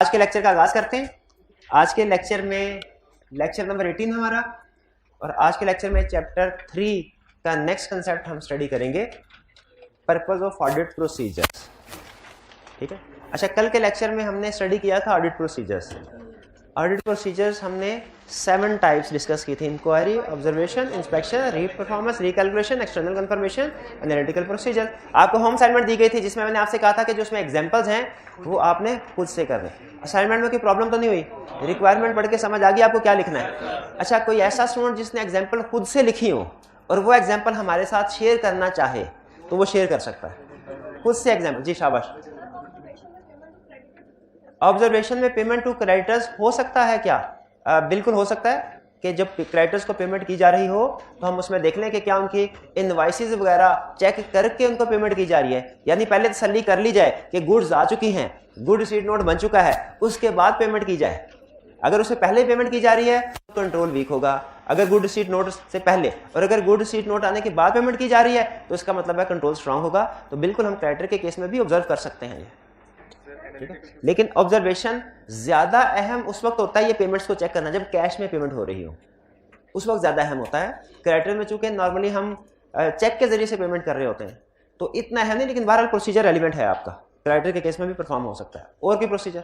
आज के लेक्चर का आगाज करते हैं। आज के लेक्चर में लेक्चर नंबर 18 हमारा, और आज के लेक्चर में चैप्टर 3 का नेक्स्ट कंसेप्ट हम स्टडी करेंगे, पर्पस ऑफ ऑडिट प्रोसीजर्स। ठीक है। अच्छा, कल के लेक्चर में हमने स्टडी किया था ऑडिट प्रोसीजर्स। ऑडिट प्रोसीजर्स हमने 7 टाइप्स डिस्कस की थी: इंक्वायरी, ऑब्जर्वेशन, इंस्पेक्शन, री performance, recalculation, external confirmation, analytical procedure. आपको होम असाइनमेंट दी गई थी जिसमें मैंने आपसे कहा था कि जो उसमें एग्जांपल्स हैं वो आपने खुद से करने। असाइनमेंट में कोई प्रॉब्लम तो नहीं हुई? रिक्वायरमेंट पढ़ के समझ आ गई आपको क्या लिखना है? अच्छा, कोई ऐसा स्टूडेंट जिसने एग्जाम्पल खुद से लिखी हो और वो एग्जाम्पल हमारे साथ शेयर करना चाहे तो वो शेयर कर सकता है खुद से एग्जाम्पल। जी शाबाश। ऑब्जर्वेशन में पेमेंट टू क्रेडिटर्स हो सकता है क्या? बिल्कुल हो सकता है कि जब क्रेडिटर्स को पेमेंट की जा रही हो तो हम उसमें देख लें कि क्या उनकी इनवॉइसेस वगैरह चेक करके उनको पेमेंट की जा रही है, यानी पहले तसल्ली कर ली जाए कि गुड्स आ चुकी हैं, गुड रिसीट नोट बन चुका है, उसके बाद पेमेंट की जाए। अगर उससे पहले पेमेंट की जा रही है तो कंट्रोल वीक होगा। अगर गुड रिसीट नोट से पहले और अगर गुड रिसीट नोट आने के बाद पेमेंट की जा रही है तो इसका मतलब है कंट्रोल स्ट्रांग होगा। तो बिल्कुल हम क्रेडिटर के केस में भी ऑब्जर्व कर सकते हैं ये। ठीक है। लेकिन ऑब्जर्वेशन ज्यादा अहम उस वक्त होता है ये पेमेंट्स को चेक करना जब कैश में पेमेंट हो रही हो, उस वक्त ज्यादा अहम होता है। क्रेडिटर में चूंकि नॉर्मली हम चेक के जरिए से पेमेंट कर रहे होते हैं तो इतना अहम नहीं, लेकिन बहरहाल प्रोसीजर रेलिवेंट है आपका, क्रेडिटर के केस में भी परफॉर्म हो सकता है। और भी प्रोसीजर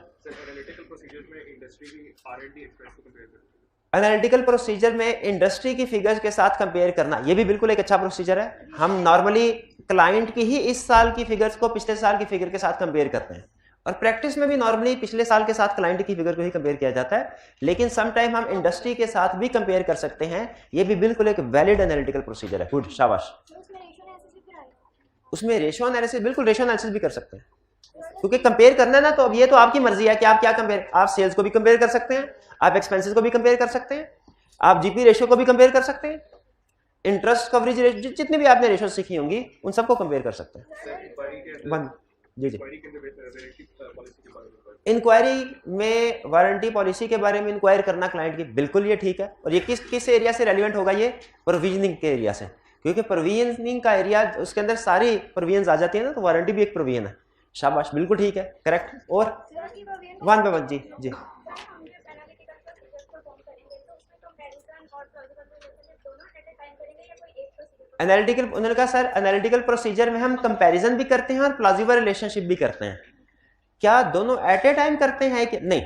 एनालिटिकल प्रोसीजर में इंडस्ट्री की फिगर्स के साथ कंपेयर करना, ये भी बिल्कुल एक अच्छा प्रोसीजर है। हम नॉर्मली क्लाइंट की ही इस साल की फिगर्स को पिछले साल की फिगर के साथ कंपेयर करते हैं, और प्रैक्टिस में भी नॉर्मली पिछले साल के साथ क्लाइंट की फिगर को ही कंपेयर किया जाता है, लेकिन सम टाइम हम इंडस्ट्री के साथ भी कंपेयर कर सकते हैं। ये भी बिल्कुल एक वैलिड एनालिटिकल प्रोसीजर है। गुड, शाबाश। उसमें रेशो एनालिसिस, बिल्कुल रेशो एनालिसिस भी कर सकते हैं, क्योंकि कंपेयर करना है ना, तो अब ये तो आपकी मर्जी है कि आप क्या कंपेयर। आप सेल्स को भी कंपेयर कर सकते हैं, आप एक्सपेंसेस को भी कंपेयर कर सकते हैं, आप जीपी रेशो को भी कंपेयर कर सकते हैं, इंटरेस्ट कवरेज रेशो, जितने भी आपने रेशो सीखी होंगी उन सबको कंपेयर कर सकते हैं। जी जी। इंक्वायरी में वारंटी पॉलिसी के बारे में इंक्वायर करना क्लाइंट की, बिल्कुल ये ठीक है। और ये किस एरिया से रेलिवेंट होगा? ये प्रोविजनिंग के एरिया से, क्योंकि प्रोविजनिंग का एरिया उसके अंदर सारी प्रोविजन आ जाती है ना, तो वारंटी भी एक प्रोविजन है। शाबाश, बिल्कुल ठीक है, करेक्ट। और 1 पे 1। जी जी। एनालिटिकल, उन्होंने कहा सर एनालिटिकल प्रोसीजर में हम कंपैरिजन भी करते हैं और प्लॉजिबल रिलेशनशिप भी करते हैं। क्या दोनों एट ए टाइम करते हैं कि नहीं?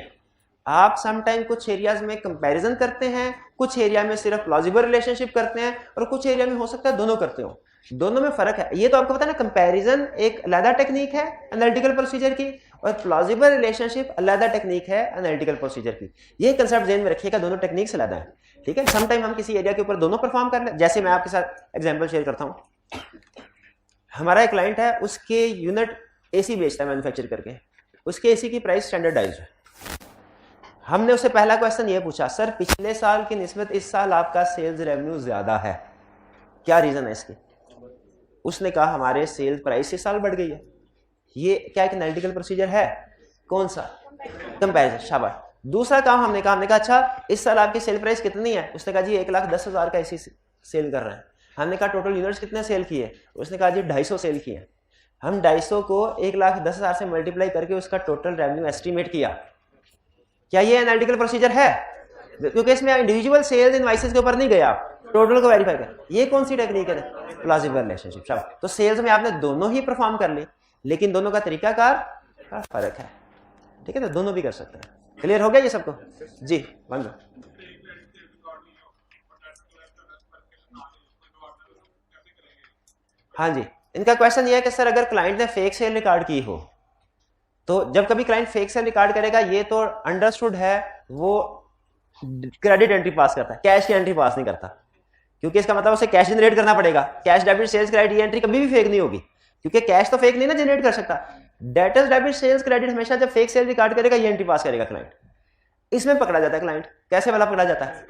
आप सम टाइम कुछ एरियाज में कंपैरिजन करते हैं, कुछ एरिया में सिर्फ प्लॉजिबल रिलेशनशिप करते हैं, और कुछ एरिया में हो सकता है दोनों करते हो। दोनों में फर्क है, ये तो आपको पता है ना। कंपैरिजन एक अलग टेक्निक है एनालिटिकल प्रोसीजर की, और प्लॉजिबल रिलेशनशिप अलग टेक्निक है एनालिटिकल प्रोसीजर की। ये कंसेप्ट ध्यान में रखिएगा, दोनों टेक्निक्स अलग है। ठीक है। सम टाइम हम किसी एरिया के ऊपर दोनों परफॉर्म कर लें। जैसे मैं आपके साथ एग्जांपल शेयर करता हूं, हमारा एक क्लाइंट है, उसके यूनिट एसी बेचता है मैन्युफैक्चर करके, उसके एसी की प्राइस स्टैंडर्डाइज्ड है। हमने उससे पहला क्वेश्चन ये पूछा, सर पिछले साल की निस्बत इस साल आपका सेल्स रेवेन्यू ज्यादा है, क्या रीजन है इसकी? उसने कहा हमारे सेल्स प्राइस इस साल बढ़ गई है। ये क्या एक एनालिटिकल प्रोसीजर है? कौन सा? कंपैरिजन। शाबाश। दूसरा काम हमने कहा अच्छा इस साल आपकी सेल प्राइस कितनी है? उसने कहा जी 1,10,000 का एसी सेल कर रहे हैं। हमने कहा टोटल यूनिट्स कितने सेल किए? उसने कहा जी 250 सेल किए। हम 250 को 1,10,000 से मल्टीप्लाई करके उसका टोटल रेवेन्यू एस्टिमेट किया। क्या ये एनालिटिकल प्रोसीजर है? क्योंकि इसमें इंडिविजुअल सेल्स इनवॉइसेस के ऊपर नहीं गए, आप टोटल को वेरीफाई कर। ये कौन सी टेक्निक है? Plausible relationship. शाबाश। तो सेल्स में आपने दोनों ही परफॉर्म कर ली, लेकिन दोनों का तरीकाकार का फर्क है। ठीक है, तो दोनों भी कर सकते हैं। क्लियर हो गया ये सबको? जी बंद। हाँ जी, इनका क्वेश्चन ये है कि सर अगर क्लाइंट ने फेक सेल रिकॉर्ड की हो, तो जब कभी क्लाइंट फेक सेल रिकॉर्ड करेगा ये तो अंडरस्टूड है, वो क्रेडिट एंट्री पास करता है, कैश की एंट्री पास नहीं करता, क्योंकि इसका मतलब उसे कैश जनरेट करना पड़ेगा। Cash debit sales credit entry कभी भी फेक नहीं होगी, क्योंकि कैश तो फेक नहीं ना जनरेट कर सकता। डेटर्स डेबिट सेल्स क्रेडिट हमेशा जब फेक सेल रिकॉर्ड करेगा ये एंट्री पास करेगा क्लाइंट। इसमें पकड़ा जाता है क्लाइंट। कैसे वाला पकड़ा जाता है?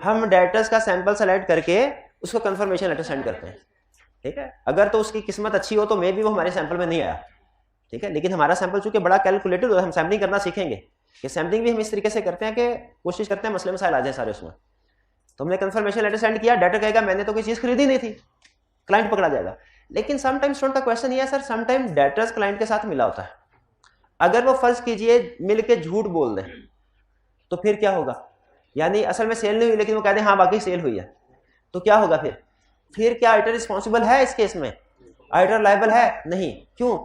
हम डेटर्स का सैंपल सेलेक्ट करके उसको कंफर्मेशन लेटर सेंड करते हैं। ठीक है। अगर तो उसकी किस्मत अच्छी हो तो मे भी वो हमारे सैंपल में नहीं आया। ठीक है। लेकिन हमारा सैंपल चूंकि बड़ा कैलकुलेटेड होता है, हम सैम्पलिंग करना सीखेंगे कि सैम्पलिंग भी हम इस तरीके से करते हैं कि कोशिश करते हैं मसले मसाइल आ जाए सारे उसमें। तो हमने कंफर्मेशन लेटर सेंड किया, डेटर कहेगा मैंने तो कोई चीज खरीदी नहीं थी, क्लाइंट पकड़ा जाएगा। लेकिन समटाइम स्टूडेंट का क्वेश्चन ये है सर, समटाइम डेटर्स क्लाइंट के साथ मिला होता है। अगर वो फर्ज कीजिए मिल के झूठ बोल दें तो फिर क्या होगा, यानी असल में सेल नहीं हुई लेकिन वो कहते हैं हाँ बाकी सेल हुई है, तो क्या होगा फिर क्या आडिटर रिस्पॉन्सिबल है इस केस में? आडिटर लायबल है नहीं। क्यों?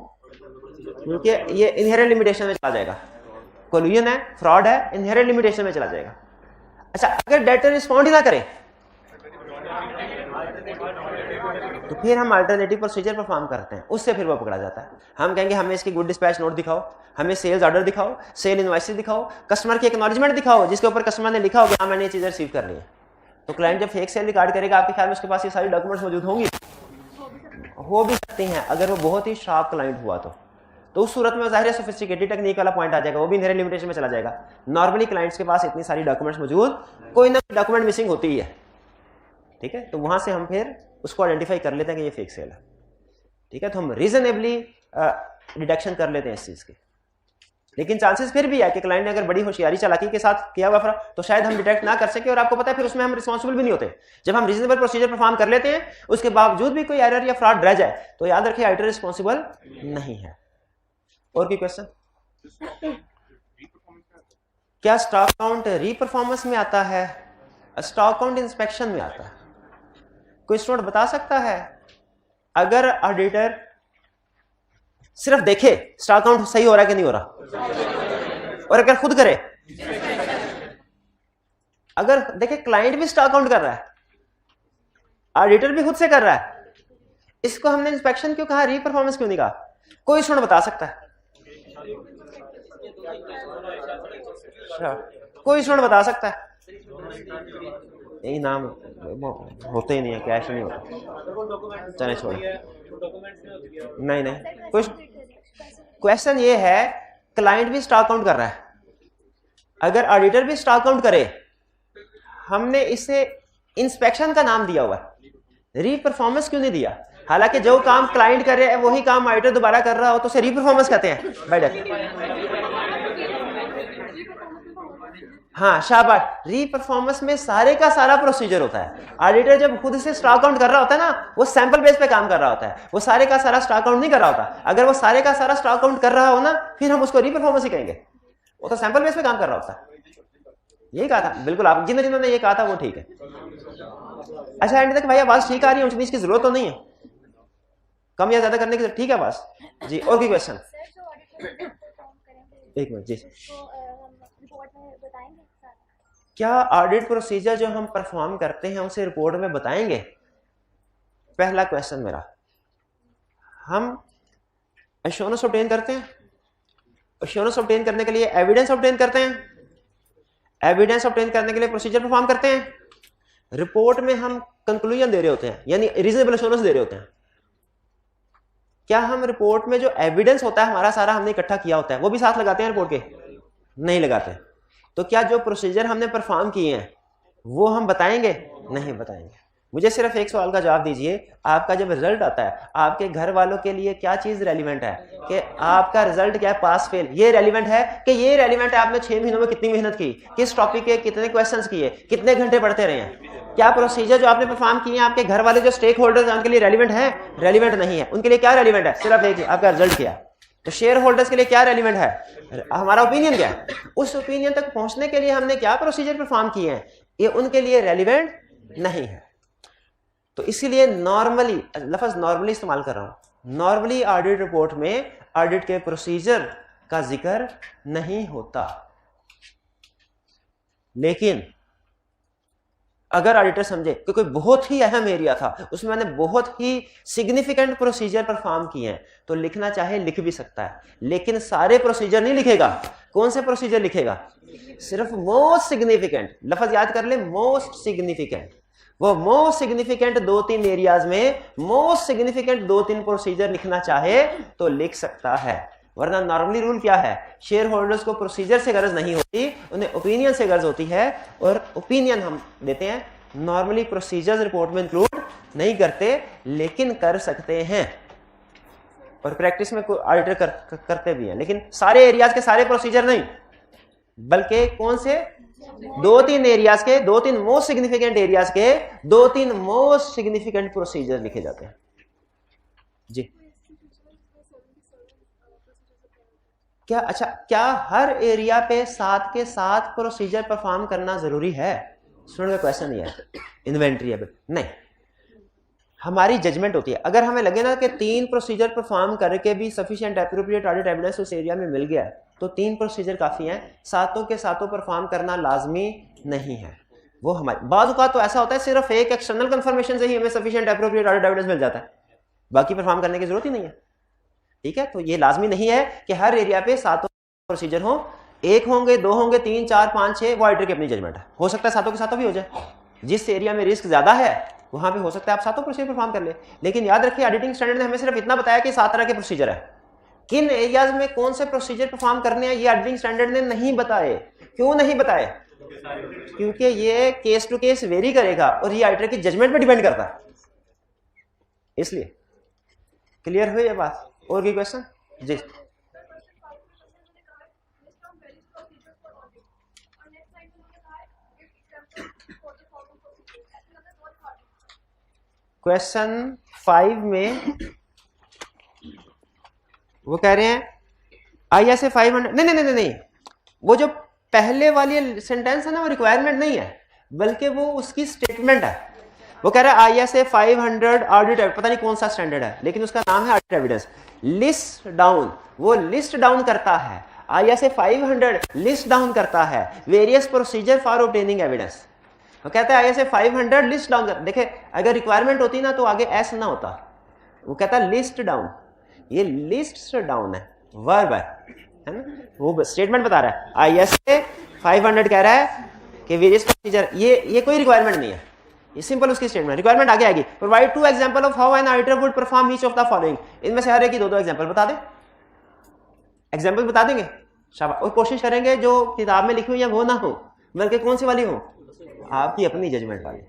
क्योंकि ये इनहेरेंट लिमिटेशन में चला जाएगा, कोल्यूजन है, फ्रॉड है, इनहेरेंट लिमिटेशन में चला जाएगा। अच्छा, अगर डेटर रिस्पॉन्ड ही ना करे तो फिर हम अल्टरनेटिव प्रोसीजर परफॉर्म करते हैं, उससे फिर वो पकड़ा जाता है। हम कहेंगे हमें इसकी गुड डिस्पैच नोट दिखाओ, हमें सेल्स ऑर्डर दिखाओ, सेल इनवॉइसेस दिखाओ, कस्टमर की एक्नॉलेजमेंट दिखाओ जिसके ऊपर कस्टमर ने लिखा होगा हाँ मैंने ये चीज़ रिसीव कर ली है। तो क्लाइंट जब फेक सेल रिकॉर्ड करेगा आपके ख्याल में उसके पास ये सारी डॉक्यूमेंट्स मौजूद होंगी? हो भी सकती हैं अगर वो बहुत ही शार्प क्लाइंट हुआ तो उस सूरत में ज़ाहिर है सोफिस्टिकेटेड टेक्निक वाला पॉइंट आ जाएगा, वो भी इनहेरेंट लिमिटेशन में चला जाएगा। नॉर्मली क्लाइंट्स के पास इतनी सारी डॉक्यूमेंट्स मौजूद, कोई ना कोई डॉक्यूमेंट मिसिंग होती ही है, ठीक है, तो वहां से हम फिर उसको आइडेंटिफाई कर लेते हैं कि ये फेक सेल है, ठीक है, तो हम रीजनेबली डिडक्शन कर लेते हैं इस चीज की। लेकिन चांसेस फिर भी है कि क्लाइंट ने अगर बड़ी होशियारी चालाकी के साथ किया हुआ फ्रॉड तो शायद हम डिटेक्ट ना कर सके, और आपको पता है फिर उसमें हम रिस्पॉन्सिबल भी नहीं होते। जब हम रीजनेबल प्रोसीजर परफॉर्म कर लेते हैं उसके बावजूद भी कोई एरर या फ्रॉड रह जाए तो याद रखिए आइटर रिस्पॉन्सिबल नहीं है। और कोई क्वेश्चन? क्या स्टॉक काउंट रीपरफॉर्मेंस में आता है? स्टॉक काउंट इंस्पेक्शन में आता है। कोई स्टूडेंट बता सकता है अगर ऑडिटर सिर्फ देखे स्टॉक काउंट सही हो रहा है कि नहीं हो रहा, और अगर खुद करे, अगर देखे क्लाइंट भी स्टॉक काउंट कर रहा है, ऑडिटर भी खुद से कर रहा है, इसको हमने इंस्पेक्शन क्यों कहा, रीपरफॉर्मेंस क्यों नहीं कहा? कोई स्टूडेंट बता सकता है? कोई स्टूडेंट बता सकता है? यही नाम होते ही नहीं है, कैश नहीं होता, चले छोड़ो, नहीं कुछ क्वेश्चन ये है क्लाइंट भी स्टॉक काउंट कर रहा है, अगर ऑडिटर भी स्टॉक काउंट करे, हमने इसे इंस्पेक्शन का नाम दिया हुआ है, रीपरफॉर्मेंस क्यों नहीं दिया? हालांकि जो काम क्लाइंट कर रहे हैं वही काम ऑडिटर दोबारा कर रहा हो तो उसे रीपरफॉर्मेंस कहते हैं बाय डेफिनेशन। हाँ शाबाश, रीपरफॉर्मेंस में सारे का सारा प्रोसीजर होता है। ऑडिटर जब खुद से स्टॉक काउंट कर रहा होता है ना, वो सैंपल बेस पे काम कर रहा होता है, वो सारे का सारा स्टॉक काउंट नहीं कर रहा होता। अगर वो सारे का सारा स्टॉक काउंट कर रहा हो ना फिर हम उसको रीपरफॉर्मेंस ही कहेंगे, वो तो सैंपल बेस पे काम कर रहा होता है। यही कहा था बिल्कुल, आप जिन्होंने ये कहा था वो ठीक है। अच्छा एंड तक भाई आवाज ठीक आ रही है, ऊंच नीच की जरूरत तो नहीं है कम या ज्यादा करने की, ठीक है आवाज जी। और कोई क्वेश्चन? एक मिनट जी, क्या ऑडिट प्रोसीजर जो हम परफॉर्म करते हैं उसे रिपोर्ट में बताएंगे? पहला क्वेश्चन मेरा, हम एश्योरेंस ऑब्टेन करते हैं, एश्योरेंस ऑब्टेन करने के लिए एविडेंस ऑब्टेन करते हैं, एविडेंस ऑब्टेन करने के लिए प्रोसीजर परफॉर्म करते हैं, रिपोर्ट में हम कंक्लूजन दे रहे होते हैं यानी रीजनेबल एश्योरेंस दे रहे होते हैं। क्या हम रिपोर्ट में जो एविडेंस होता है हमारा सारा हमने इकट्ठा किया होता है वो भी साथ लगाते हैं रिपोर्ट के? नहीं लगाते। तो क्या जो प्रोसीजर हमने परफॉर्म किए हैं वो हम बताएंगे? नहीं बताएंगे। मुझे सिर्फ एक सवाल का जवाब दीजिए, आपका जब रिजल्ट आता है आपके घर वालों के लिए क्या चीज रेलिवेंट है कि आपका रिजल्ट क्या है, पास फेल, ये रेलिवेंट है कि ये रेलिवेंट है आपने 6 महीनों में कितनी मेहनत की, किस टॉपिक के कितने क्वेश्चंस किए, कितने घंटे पढ़ते रहे हैं? क्या प्रोसीजर जो आपने परफॉर्म किए हैं आपके घर वाले जो स्टेक होल्डर्स हैं उनके लिए रेलिवेंट है? रेलिवेंट नहीं है। उनके लिए क्या रेलिवेंट है? सिर्फ एक, आपका रिजल्ट क्या है। तो शेयर होल्डर्स के लिए क्या रेलिवेंट है? हमारा ओपिनियन क्या है। उस ओपिनियन तक पहुंचने के लिए हमने क्या प्रोसीजर परफॉर्म किए हैं ये उनके लिए रेलिवेंट नहीं है। तो इसीलिए नॉर्मली, लफ्ज नॉर्मली इस्तेमाल कर रहा हूं, नॉर्मली ऑडिट रिपोर्ट में ऑडिट के प्रोसीजर का जिक्र नहीं होता। लेकिन अगर ऑडिटर समझे कि कोई बहुत ही अहम एरिया था उसमें मैंने बहुत ही सिग्निफिकेंट प्रोसीजर परफॉर्म किए हैं तो लिखना चाहे लिख भी सकता है, लेकिन सारे प्रोसीजर नहीं लिखेगा। कौन से प्रोसीजर लिखेगा? सिर्फ मोस्ट सिग्निफिकेंट, लफ्ज याद कर ले, मोस्ट सिग्निफिकेंट। वो मोस्ट सिग्निफिकेंट 2-3 एरियाज में मोस्ट सिग्निफिकेंट 2-3 प्रोसीजर लिखना चाहे तो लिख सकता है, वरना नॉर्मली रूल क्या है, शेयर होल्डर्स को प्रोसीजर से गरज नहीं होती, उन्हें ओपिनियन से गरज होती है, और ओपिनियन हम देते हैं। नॉर्मली प्रोसीजर्स रिपोर्ट में इंक्लूड नहीं करते लेकिन कर सकते हैं, और प्रैक्टिस में ऑडिटर करते भी हैं, लेकिन सारे एरियाज के सारे प्रोसीजर नहीं, बल्कि कौन से 2-3 एरियाज के, 2-3 मोस्ट सिग्निफिकेंट एरियाज के 2-3 मोस्ट सिग्निफिकेंट प्रोसीजर लिखे जाते हैं जी। क्या अच्छा, क्या हर एरिया पे साथ के साथ प्रोसीजर परफॉर्म करना जरूरी है? स्टूडेंट का क्वेश्चन नहीं है इन्वेंट्री है नहीं, हमारी जजमेंट होती है। अगर हमें लगे ना कि 3 प्रोसीजर परफॉर्म करके भी सफिशिएंट एप्रोप्रिएट ऑडिट एविडेंस उस एरिया में मिल गया तो 3 प्रोसीजर काफ़ी हैं, सातों के सातों परफॉर्म करना लाजमी नहीं है। वो हमारे बाज़ औक़ात तो ऐसा होता है सिर्फ एक एक्सटर्नल कंफर्मेशन से ही हमें सफिशिएंट एप्रोप्रिएट ऑडिट एविडेंस मिल जाता है, बाकी परफॉर्म करने की जरूरत ही नहीं है। ठीक है, तो ये लाजमी नहीं है कि हर एरिया पे सातों प्रोसीजर हो, एक होंगे, 2 होंगे, 3, 4, 5, 6, वो ऑडिटर की अपनी जजमेंट है। हो सकता है सातों के सातों भी हो जाए, जिस एरिया में रिस्क ज्यादा है वहां पे हो सकता है आप सातों प्रोसीजर परफॉर्म कर ले। लेकिन याद रखिए ऑडिटिंग स्टैंडर्ड ने हमें सिर्फ इतना बताया कि 7 तरह के प्रोसीजर है, किन एरियाज में कौन से प्रोसीजर परफॉर्म करने हैं ये ऑडिटिंग स्टैंडर्ड ने नहीं बताए। क्यों नहीं बताए? क्योंकि ये केस टू केस वेरी करेगा और ये ऑडिटर की जजमेंट पे डिपेंड करता है, इसलिए। क्लियर हुई ये बात? और कोई क्वेश्चन? जी क्वेश्चन 5 में वो कह रहे हैं ISA 500 नहीं, वो जो पहले वाली सेंटेंस है ना वो रिक्वायरमेंट नहीं है बल्कि वो उसकी स्टेटमेंट है। वो कह रहा है ISA 500 ऑडिट, पता नहीं कौन सा स्टैंडर्ड है लेकिन उसका नाम है ऑडिट एविडेंस। लिस्ट डाउन, वो लिस्ट डाउन करता है, ISA 500 लिस्ट डाउन करता है various procedure for obtaining evidence. वो कहता है ISA 500 लिस्ट डाउन कर। देखे अगर रिक्वायरमेंट होती ना तो आगे एस ना होता, वो कहता है लिस्ट डाउन, ये लिस्ट डाउन है, वर्ब है ना, वो स्टेटमेंट बता रहा है। ISA 500 कह रहा है कि वेरियस प्रोसीजर, ये कोई रिक्वायरमेंट नहीं है, ये सिंपल उसकी स्टेटमेंट। रिक्वायरमेंट आगे आएगी। Provide 2 example of how an auditor would perform each of the following. इनमें से हर एक की 2-2 एग्जांपल बता दें, एग्जांपल बता देंगे शाबाश। और कोशिश करेंगे जो किताब में लिखी हुई है वो ना हो बल्कि कौन सी वाली हो, आपकी अपनी जजमेंट वाली।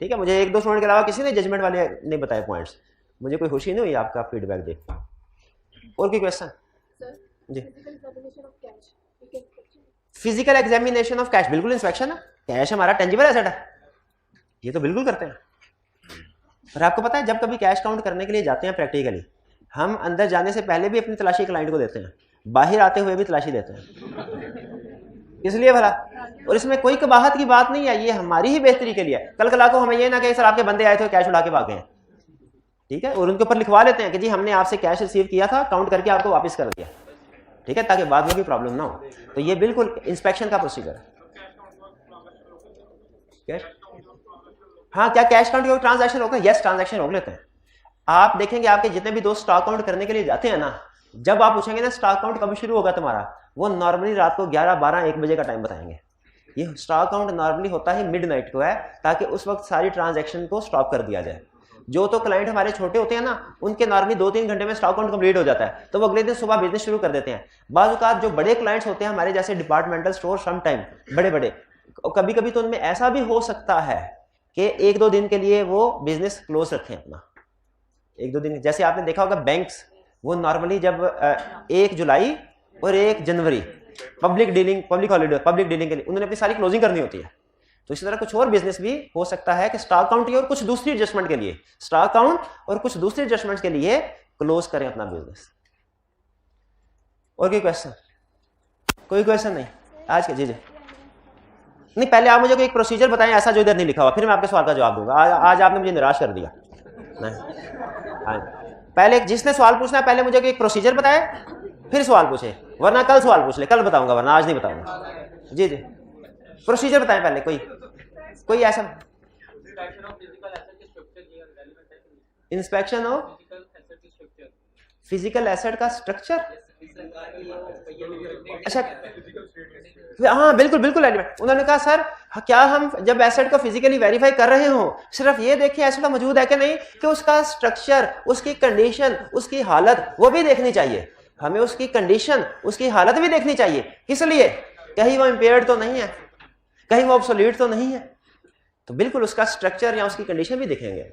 ठीक है, मुझे 1-2 स्टूडेंट के अलावा किसी ने जजमेंट वाले नहीं बताए पॉइंट्स, मुझे कोई खुशी नहीं हुई आपका फीडबैक दे। और कोई क्वेश्चन? जी फिजिकल एग्जामिनेशन ऑफ कैश, बिल्कुल इंस्पेक्शन है, कैश हमारा टेंजिबल एसेट है, ये तो बिल्कुल करते हैं। और आपको पता है जब कभी कैश काउंट करने के लिए जाते हैं प्रैक्टिकली, हम अंदर जाने से पहले भी अपनी तलाशी क्लाइंट को देते हैं, बाहर आते हुए भी तलाशी देते हैं, इसलिए भला। और इसमें कोई कबाहत की बात नहीं है, ये हमारी ही बेहतरी के लिए। कल कला को हमें ये ना कहे सर आपके बंदे आए थे कैश उड़ा के भाग गए, ठीक है, और उनके ऊपर लिखवा लेते हैं कि जी हमने आपसे कैश रिसीव किया था, काउंट करके आपको वापस कर दिया, ठीक है, ताकि बाद में भी प्रॉब्लम ना हो। तो ये बिल्कुल इंस्पेक्शन का प्रोसीजर है। हाँ, क्या कैश काउंट ट्रांजैक्शन रोक? यस, ट्रांजैक्शन रोक लेते हैं। आप देखेंगे आपके जितने भी दोस्त स्टॉक काउंट करने के लिए जाते हैं ना, जब आप पूछेंगे ना स्टॉक काउंट कब शुरू होगा तुम्हारा, वो नॉर्मली रात को 11, 12, 1 बजे का टाइम बताएंगे। ये स्टॉक काउंट नॉर्मली होता है मिडनाइट को है, ताकि उस वक्त सारी ट्रांजैक्शन को स्टॉप कर दिया जाए। जो तो क्लाइंट हमारे छोटे होते हैं ना, उनके नॉर्मली 2-3 घंटे में स्टॉक काउंट कंप्लीट हो जाता है, तो वो अगले दिन सुबह बिजनेस शुरू कर देते हैं। बाज़ औक़ात जो बड़े क्लाइंट्स होते हैं हमारे जैसे डिपार्टमेंटल स्टोर, सम टाइम बड़े, कभी कभी तो उनमें ऐसा भी हो सकता है कि 1-2 दिन के लिए वो बिजनेस क्लोज रखें अपना, 1-2 दिन। जैसे आपने देखा होगा बैंक्स, वो नॉर्मली जब 1 जुलाई और 1 जनवरी पब्लिक हॉलीडे, पब्लिक डीलिंग के लिए उन्होंने अपनी सारी क्लोजिंग करनी होती है। तो इसी तरह कुछ और बिजनेस भी हो सकता है कि स्टॉक काउंट और कुछ दूसरी एडजस्टमेंट के लिए, स्टॉक काउंट और कुछ दूसरी एडजस्टमेंट के लिए क्लोज करें अपना बिजनेस। और कोई क्वेश्चन? कोई क्वेश्चन नहीं आज के? जी नहीं, पहले आप मुझे कोई एक प्रोसीजर बताएं ऐसा जो इधर नहीं लिखा हुआ, फिर मैं आपके सवाल का जवाब दूंगा। आज आपने मुझे निराश कर दिया। नहीं, पहले जिसने सवाल पूछना है पहले मुझे एक प्रोसीजर बताए फिर सवाल पूछे, वरना कल सवाल पूछ ले, कल बताऊंगा वरना आज नहीं बताऊंगा। जी प्रोसीजर बताएं पहले, कोई ऐसा। इंस्पेक्शन ऑफ फिजिकल एसेट का स्ट्रक्चर, अच्छा हाँ बिल्कुल एलिमेंट। उन्होंने कहा सर क्या हम जब एसेट को फिजिकली वेरीफाई कर रहे हो सिर्फ ये देखें एसेट मौजूद है कि नहीं, कि उसका स्ट्रक्चर, उसकी कंडीशन, उसकी हालत वो भी देखनी चाहिए। हमें उसकी कंडीशन, उसकी हालत भी देखनी चाहिए। किस लिए? कहीं वो इम्पेयर्ड तो नहीं है, कहीं वो ऑब्सोल्यूट तो नहीं है, तो बिल्कुल उसका स्ट्रक्चर या उसकी कंडीशन भी देखेंगे।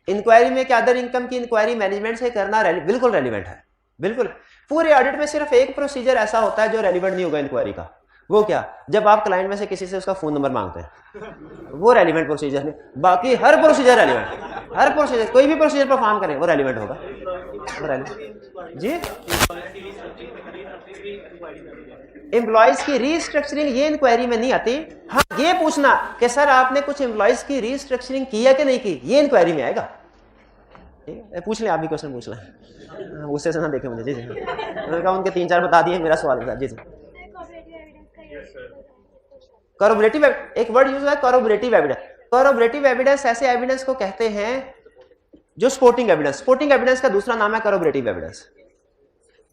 इंक्वायरी में क्या अदर इनकम की इंक्वायरी मैनेजमेंट से करना बिल्कुल रेलिवेंट है। बिल्कुल पूरे ऑडिट में सिर्फ एक प्रोसीजर ऐसा होता है जो रेलिवेंट नहीं होगा इंक्वायरी का, वो क्या? जब आप क्लाइंट में से किसी से उसका फोन नंबर मांगते हैं, वो रेलिवेंट प्रोसीजर नहीं, बाकी हर प्रोसीजर रेलिवेंट। हर प्रोसीजर, कोई भी प्रोसीजर परफॉर्म करें वो रेलिवेंट होगा। जी, एम्प्लॉयज की रीस्ट्रक्चरिंग ये इंक्वायरी में नहीं आती। हाँ, ये पूछना कि सर आपने कुछ एम्प्लॉयज की रीस्ट्रक्चरिंग की है कि नहीं की, ये इंक्वायरी में आएगा। पूछ लें, आप भी क्वेश्चन पूछ लें, उससे से ना देखे मुझे। जी जी, मैंने कहा उनके 3-4 बता दिए, मेरा सवाल था। जी जी, कॉरोबोरेटिव, एक वर्ड यूज हुआ है कॉरोबोरेटिव एविडेंस। कॉरोबोरेटिव एविडेंस ऐसे एविडेंस को कहते हैं जो सपोर्टिंग एविडेंस, सपोर्टिंग एविडेंस का दूसरा नाम है कॉरोबोरेटिव एविडेंस।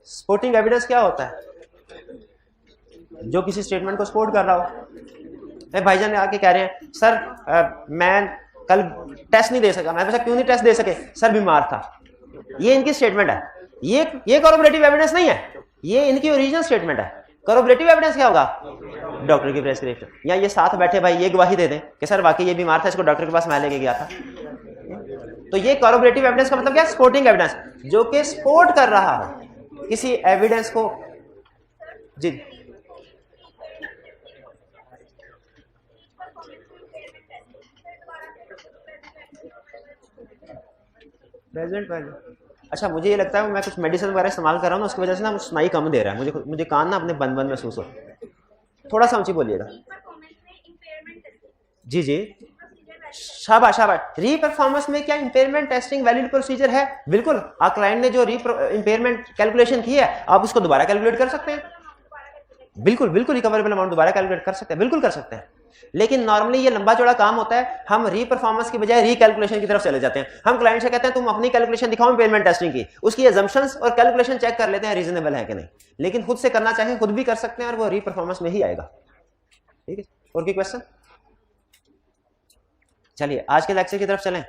सपोर्टिंग एविडेंस क्या होता है? जो किसी स्टेटमेंट को सपोर्ट कर रहा हो। भाईजान ने आके कह रहे हैं सर मैं कल टेस्ट नहीं दे सका। मैं क्यों नहीं टेस्ट दे सके? सर बीमार था। ये इनकी स्टेटमेंट है, ये कॉरोबोरेटिव एविडेंस नहीं है, ये इनकी ओरिजिनल स्टेटमेंट है। कॉरोबोरेटिव एविडेंस क्या होगा? डॉक्टर की प्रेस्क्रिप्शन, या ये साथ बैठे भाई ये गवाही दे दें कि सर वाकई ये बीमार था, इसको डॉक्टर के पास मैं लेके गया था। तो ये कॉरोबोरेटिव एविडेंस का मतलब क्या? सपोर्टिंग एविडेंस, जो कि सपोर्ट कर रहा है किसी एविडेंस को। जी, प्रेजेंट वैल्यू। अच्छा, मुझे ये लगता है मैं कुछ मेडिसिन वगैरह इस्तेमाल कर रहा हूँ ना, उसकी वजह से ना मुझे सुनाई कम दे रहा है, मुझे कान ना अपने बंद बंद महसूस हो। थोड़ा सा ऊंची बोलिएगा। जी जी, शाबाश शाबाश। री परफॉर्मेंस में क्या इंपेयरमेंट टेस्टिंग वैलिड प्रोसीजर है? बिल्कुल। आप क्लाइंट ने जो इंपेयरमेंट कैलकुलेशन की है, आप उसको दोबारा कैलकुलेट कर सकते हैं। बिल्कुल बिल्कुल, रिकवरेबल अमाउंट दोबारा कैलकुलेट कर सकते हैं, बिल्कुल कर सकते हैं। लेकिन नॉर्मली ये लंबा चौड़ा काम होता है, हम री परफॉर्मेंस की बजाय री कैलकुलेशन की तरफ चले जाते हैं। हम क्लाइंट से कहते हैं तुम अपनी कैलकुलेशन दिखाओ इंपेयरमेंट टेस्टिंग की, उसकी अजम्पशंस और कैलकुलेशन चेक कर लेते हैं रीजनेबल है कि नहीं। लेकिन खुद से करना चाहें खुद भी कर सकते हैं और वो री परफॉर्मेंस में ही आएगा। ठीक है, और कोई क्वेश्चन? चलिए आज के लेक्चर की तरफ चलें।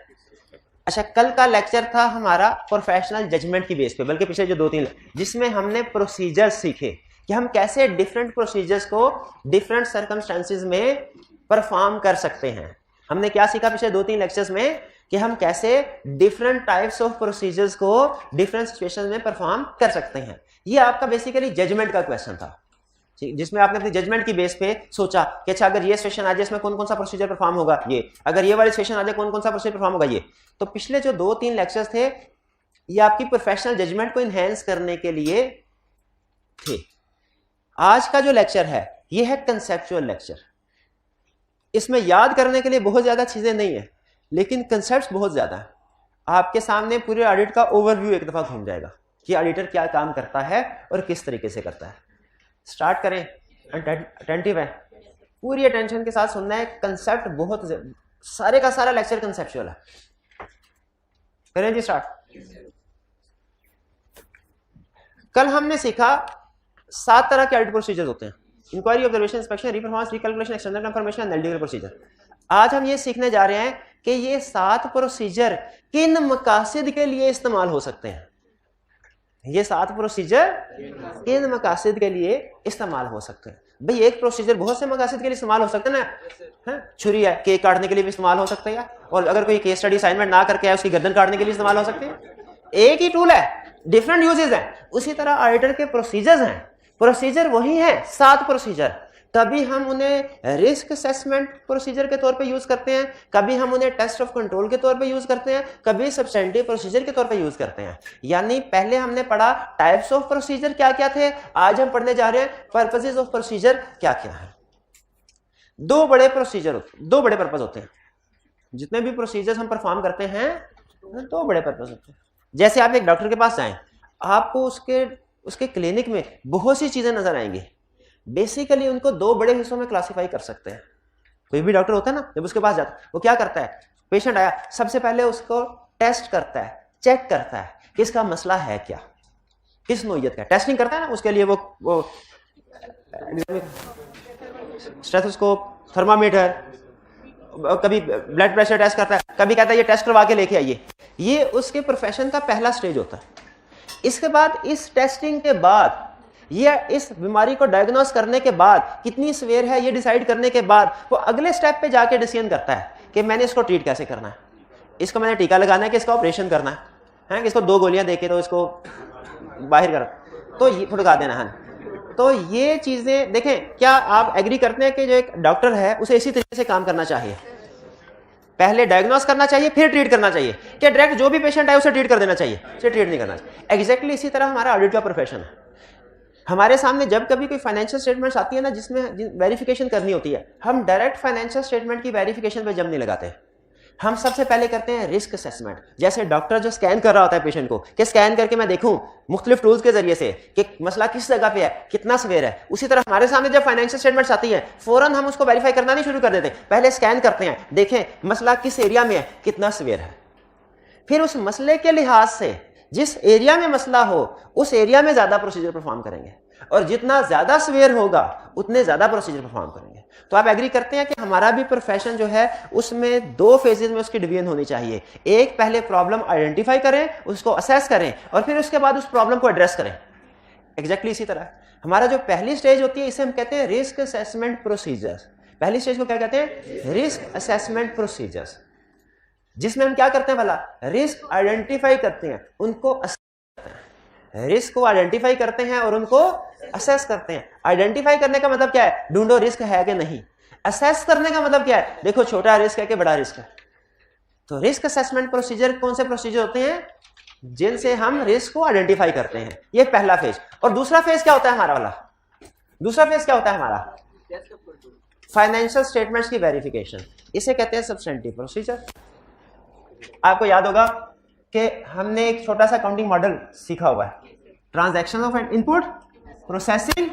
अच्छा, कल का लेक्चर था हमारा प्रोफेशनल जजमेंट की बेस पे, बल्कि पिछले जो 2-3, जिसमें हमने प्रोसीजर्स सीखे कि हम कैसे डिफरेंट प्रोसीजर्स को डिफरेंट सर्कमस्टेंसेस में परफॉर्म कर सकते हैं। हमने क्या सीखा पिछले 2-3 लेक्चर्स में कि हम कैसे डिफरेंट टाइप्स ऑफ प्रोसीजर्स को डिफरेंट सिचुएशंस में परफॉर्म कर सकते हैं। ये आपका बेसिकली जजमेंट का क्वेश्चन था, जिसमें आपने अपनी जजमेंट की बेस पे सोचा कि अच्छा अगर ये सिचुएशन आ जाए इसमें कौन कौन सा प्रोसीजर परफॉर्म होगा, ये अगर ये वाली सिचुएशन आ जाए कौन कौन सा प्रोसीजर परफॉर्म होगा, ये। तो पिछले जो 2-3 लेक्चर्स थे ये आपकी प्रोफेशनल जजमेंट को इनहेंस करने के लिए थे। आज का जो लेक्चर है ये है कंसेप्चुअल लेक्चर। इसमें याद करने के लिए बहुत ज्यादा चीजें नहीं है, लेकिन कंसेप्ट्स बहुत ज्यादा है। आपके सामने पूरे ऑडिट का ओवरव्यू एक दफा घूम जाएगा कि ऑडिटर क्या काम करता है और किस तरीके से करता है। स्टार्ट करें, अटेंटिव है, पूरी अटेंशन के साथ सुनना है। कंसेप्ट बहुत सारे का सारा लेक्चर कंसेप्चुअल है। करें जी स्टार्ट। कल हमने सीखा 7 तरह के ऑडिट प्रोसीजर होते हैं: inquiry, observation, inspection, reperformance, recalculation, external confirmation, analytical procedure. आज हम ये सीखने जा रहे हैं कि ये 7 प्रोसीजर किन मकासद के लिए इस्तेमाल हो सकते हैं। ये 7 प्रोसीजर किन मकासद के लिए इस्तेमाल हो सकते हैं। भाई एक प्रोसीजर बहुत से मकासद के लिए इस्तेमाल हो सकते हैं ना। छुरी है, केक काटने के लिए भी इस्तेमाल हो सकता है, और अगर कोई केस स्टडी असाइनमेंट ना करके है उसकी गर्दन काटने के लिए इस्तेमाल हो सकते हैं। एक ही टूल है, डिफरेंट यूजेस हैं। उसी तरह ऑडिटर के प्रोसीजर्स हैं, प्रोसीजर वही है 7 प्रोसीजर। कभी हम उन्हें रिस्क असेसमेंट प्रोसीजर के तौर पे यूज करते हैं, कभी हम उन्हें टेस्ट ऑफ कंट्रोल के तौर पे यूज करते हैं, कभी सब्सटेंटिव प्रोसीजर के तौर पे यूज करते हैं। यानी पहले हमने पढ़ा टाइप्स ऑफ प्रोसीजर क्या क्या थे, आज हम पढ़ने जा रहे हैं पर्पसेस ऑफ प्रोसीजर क्या क्या है। 2 बड़े प्रोसीजर होते हैं, 2 बड़े पर्पस होते हैं। जितने भी प्रोसीजर हम परफॉर्म करते हैं 2 बड़े पर्पस होते हैं। जैसे आप एक डॉक्टर के पास जाएं, आपको उसके क्लिनिक में बहुत सी चीजें नजर आएंगी। बेसिकली उनको 2 बड़े हिस्सों में क्लासिफाई कर सकते हैं। कोई भी डॉक्टर होता है ना, जब उसके पास जाता है वो क्या करता है, पेशेंट आया सबसे पहले उसको टेस्ट करता है, चेक करता है कि इसका मसला है क्या, किस नौइयत का। टेस्टिंग करता है ना, उसके लिए वो स्टेथोस्कोप, थर्मामीटर, कभी ब्लड प्रेशर टेस्ट करता है, कभी कहता है ये टेस्ट करवा के लेके आइए। ये उसके प्रोफेशन का पहला स्टेज होता है। इसके बाद इस टेस्टिंग के बाद ये इस बीमारी को डायग्नोस करने के बाद कितनी सीवियर है ये डिसाइड करने के बाद वो अगले स्टेप पे जाके डिसीजन करता है कि मैंने इसको ट्रीट कैसे करना है, इसको मैंने टीका लगाना है कि इसका ऑपरेशन करना है कि इसको 2 गोलियां देके तो इसको बाहर कर तो ये फुटका देना है। तो ये चीजें देखें, क्या आप एग्री करते हैं कि जो एक डॉक्टर है उसे इसी तरीके से काम करना चाहिए? पहले डायग्नोस करना चाहिए फिर ट्रीट करना चाहिए, क्या डायरेक्ट जो भी पेशेंट आए उसे ट्रीट कर देना चाहिए? उसे ट्रीट नहीं करना चाहिए। एग्जैक्टली इसी तरह हमारा ऑडिट का प्रोफेशन है। हमारे सामने जब कभी कोई फाइनेंशियल स्टेटमेंट्स आती है ना जिसमें वेरिफिकेशन करनी होती है, हम डायरेक्ट फाइनेंशियल स्टेटमेंट की वेरिफिकेशन पे जम नहीं लगाते। हम सबसे पहले करते हैं रिस्क असेसमेंट। जैसे डॉक्टर जो स्कैन कर रहा होता है पेशेंट को, कि स्कैन करके मैं देखूं मुख्तलिफ टूल्स के जरिए से कि मसला किस जगह पे है, कितना सवेर है। उसी तरह हमारे सामने जब फाइनेंशियल स्टेटमेंट्स आती है फौरन हम उसको वेरीफाई करना नहीं शुरू कर देते, पहले स्कैन करते हैं, देखें मसला किस एरिया में है, कितना सवेर है। फिर उस मसले के लिहाज से जिस एरिया में मसला हो उस एरिया में ज्यादा प्रोसीजर परफॉर्म करेंगे, और जितना ज्यादा सवेर होगा उतने ज्यादा प्रोसीजर परफॉर्म करेंगे। तो आप एग्री करते हैं कि हमारा भी प्रोफेशन जो है उसमें दो फेजेस में उसकी डिवीजन होनी चाहिए। एक, पहले प्रॉब्लम आइडेंटिफाई करें, उसको असेस करें, और फिर उसके बाद उस प्रॉब्लम को एड्रेस करें। एग्जैक्टली इसी तरह हमारा जो पहली स्टेज होती है इसे हम कहते हैं रिस्क असेसमेंट प्रोसीजर्स। पहली स्टेज को क्या कहते हैं? रिस्क असेसमेंट प्रोसीजर्स, जिसमें हम क्या करते हैं भला? रिस्क आइडेंटिफाई करते हैं, उनको रिस्क को आइडेंटिफाई करते हैं और उनको असेस करते हैं। आइडेंटिफाई करने का मतलब क्या है? ढूंढो रिस्क है कि नहीं। असेस करने का मतलब क्या है? देखो छोटा रिस्क है कि बड़ा रिस्क है। तो रिस्क असेसमेंट प्रोसीजर कौन से प्रोसीजर होते हैं? जिनसे हम रिस्क को आइडेंटिफाई करते हैं। ये पहला फेज। और दूसरा फेज क्या होता है हमारा वाला? दूसरा फेज क्या होता है हमारा? फाइनेंशियल स्टेटमेंट्स की वेरिफिकेशन। इसे कहते हैं सब्सटेंटिव प्रोसीजर। आपको याद होगा कि हमने एक छोटा सा अकाउंटिंग मॉडल सीखा हुआ है, transaction of input, processing,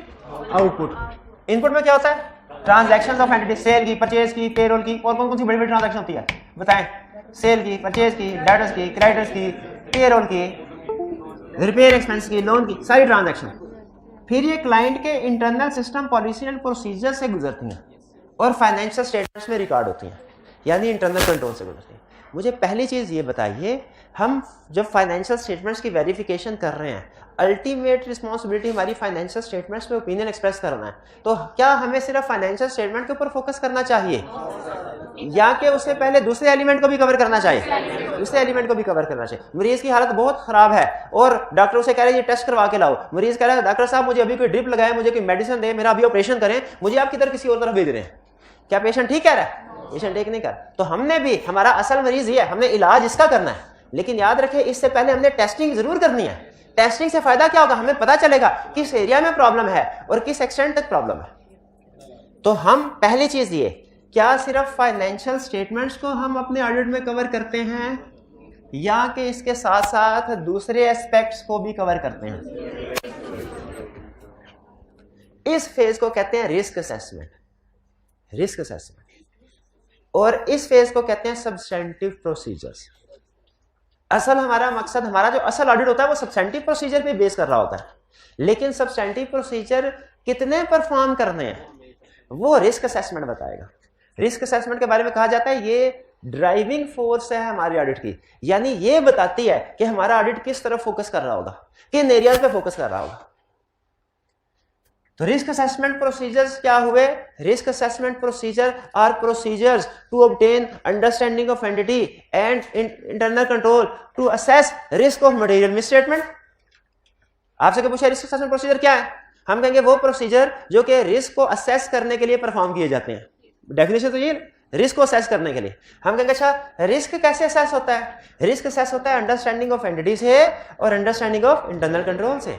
output. Input में क्या होता है? ट्रांजैक्शन ऑफ एंटिटी, सेल की, परचेज की, पेरोल की, और कौन कौन सी बड़ी बड़ी ट्रांजैक्शन होती है बताएं? सेल की, परचेज की, डेटर्स की, क्रेडिटर्स की, पेरोल की, रिपेयर एक्सपेंस की, लोन की, सारी ट्रांजैक्शन। फिर ये क्लाइंट के internal system policy and procedure से गुजरती हैं और फाइनेंशियल स्टेटमेंट्स में रिकॉर्ड होती हैं, यानी इंटरनल कंट्रोल से गुजरती हैं। मुझे पहली चीज़ ये बताइए, हम जब फाइनेंशियल स्टेटमेंट्स की वेरिफिकेशन कर रहे हैं, अल्टीमेट रिस्पॉन्सिबिलिटी हमारी फाइनेंशियल स्टेटमेंट्स पे ओपिनियन एक्सप्रेस करना है, तो क्या हमें सिर्फ फाइनेंशियल स्टेटमेंट के ऊपर फोकस करना चाहिए या कि उससे पहले दूसरे एलिमेंट को भी कवर करना चाहिए? दूसरे एलिमेंट को भी कवर करना चाहिए। मरीज की हालत बहुत खराब है और डॉक्टर उसे कह रहे हैं ये टेस्ट करवा के लाओ। मरीज कह रहा है डॉक्टर साहब मुझे अभी कोई ड्रिप लगाए, मुझे कोई मेडिसिन दे, मेरा अभी ऑपरेशन करें, मुझे आप किधर किसी और तरफ भेज रहे हैं। क्या पेशेंट ठीक कह रहा है? पेशेंट ठीक नहीं कर। तो हमने भी, हमारा असल मरीज ये है, हमने इलाज इसका करना है, लेकिन याद रखें इससे पहले हमने टेस्टिंग जरूर करनी है। टेस्टिंग से फायदा क्या होगा? हमें पता चलेगा किस एरिया में प्रॉब्लम है और किस एक्सटेंट तक प्रॉब्लम है। तो हम पहली चीज ये, क्या सिर्फ फाइनेंशियल स्टेटमेंट्स को हम अपने ऑडिट में कवर करते हैं या कि इसके साथ साथ दूसरे एस्पेक्ट्स को भी कवर करते हैं? इस फेज को कहते हैं रिस्क असेसमेंट। Risk assessment. और इस फेज को कहते हैं सब्सटेंटिव प्रोसीजर्स। असल हमारा मकसद, हमारा जो असल ऑडिट होता है वो सब्सटेंटिव प्रोसीजर पे बेस कर रहा होता है, लेकिन सब्सटेंटिव प्रोसीजर कितने परफॉर्म करने हैं वो रिस्क असेसमेंट बताएगा। रिस्क असेसमेंट के बारे में कहा जाता है ये ड्राइविंग फोर्स है हमारी ऑडिट की, यानी ये बताती है कि हमारा ऑडिट किस तरफ फोकस कर रहा होगा, किन एरियाज पे फोकस कर रहा होगा। तो रिस्क असेसमेंट प्रोसीजर्स क्या हुए? Risk assessment procedure are procedures to obtain understanding of entity and internal control to assess risk of material misstatement. आपसे क्या पूछा रिस्क असेसमेंट प्रोसीजर क्या है? हम कहेंगे वो प्रोसीजर जो कि रिस्क को असेस करने के लिए परफॉर्म किए जाते हैं। डेफिनेशन तो ये, रिस्क को असेस करने के लिए। हम कहेंगे अच्छा रिस्क कैसे असेस होता है? रिस्क असेस होता है अंडरस्टैंडिंग ऑफ एंटिटी से और अंडरस्टैंडिंग ऑफ इंटरनल कंट्रोल से।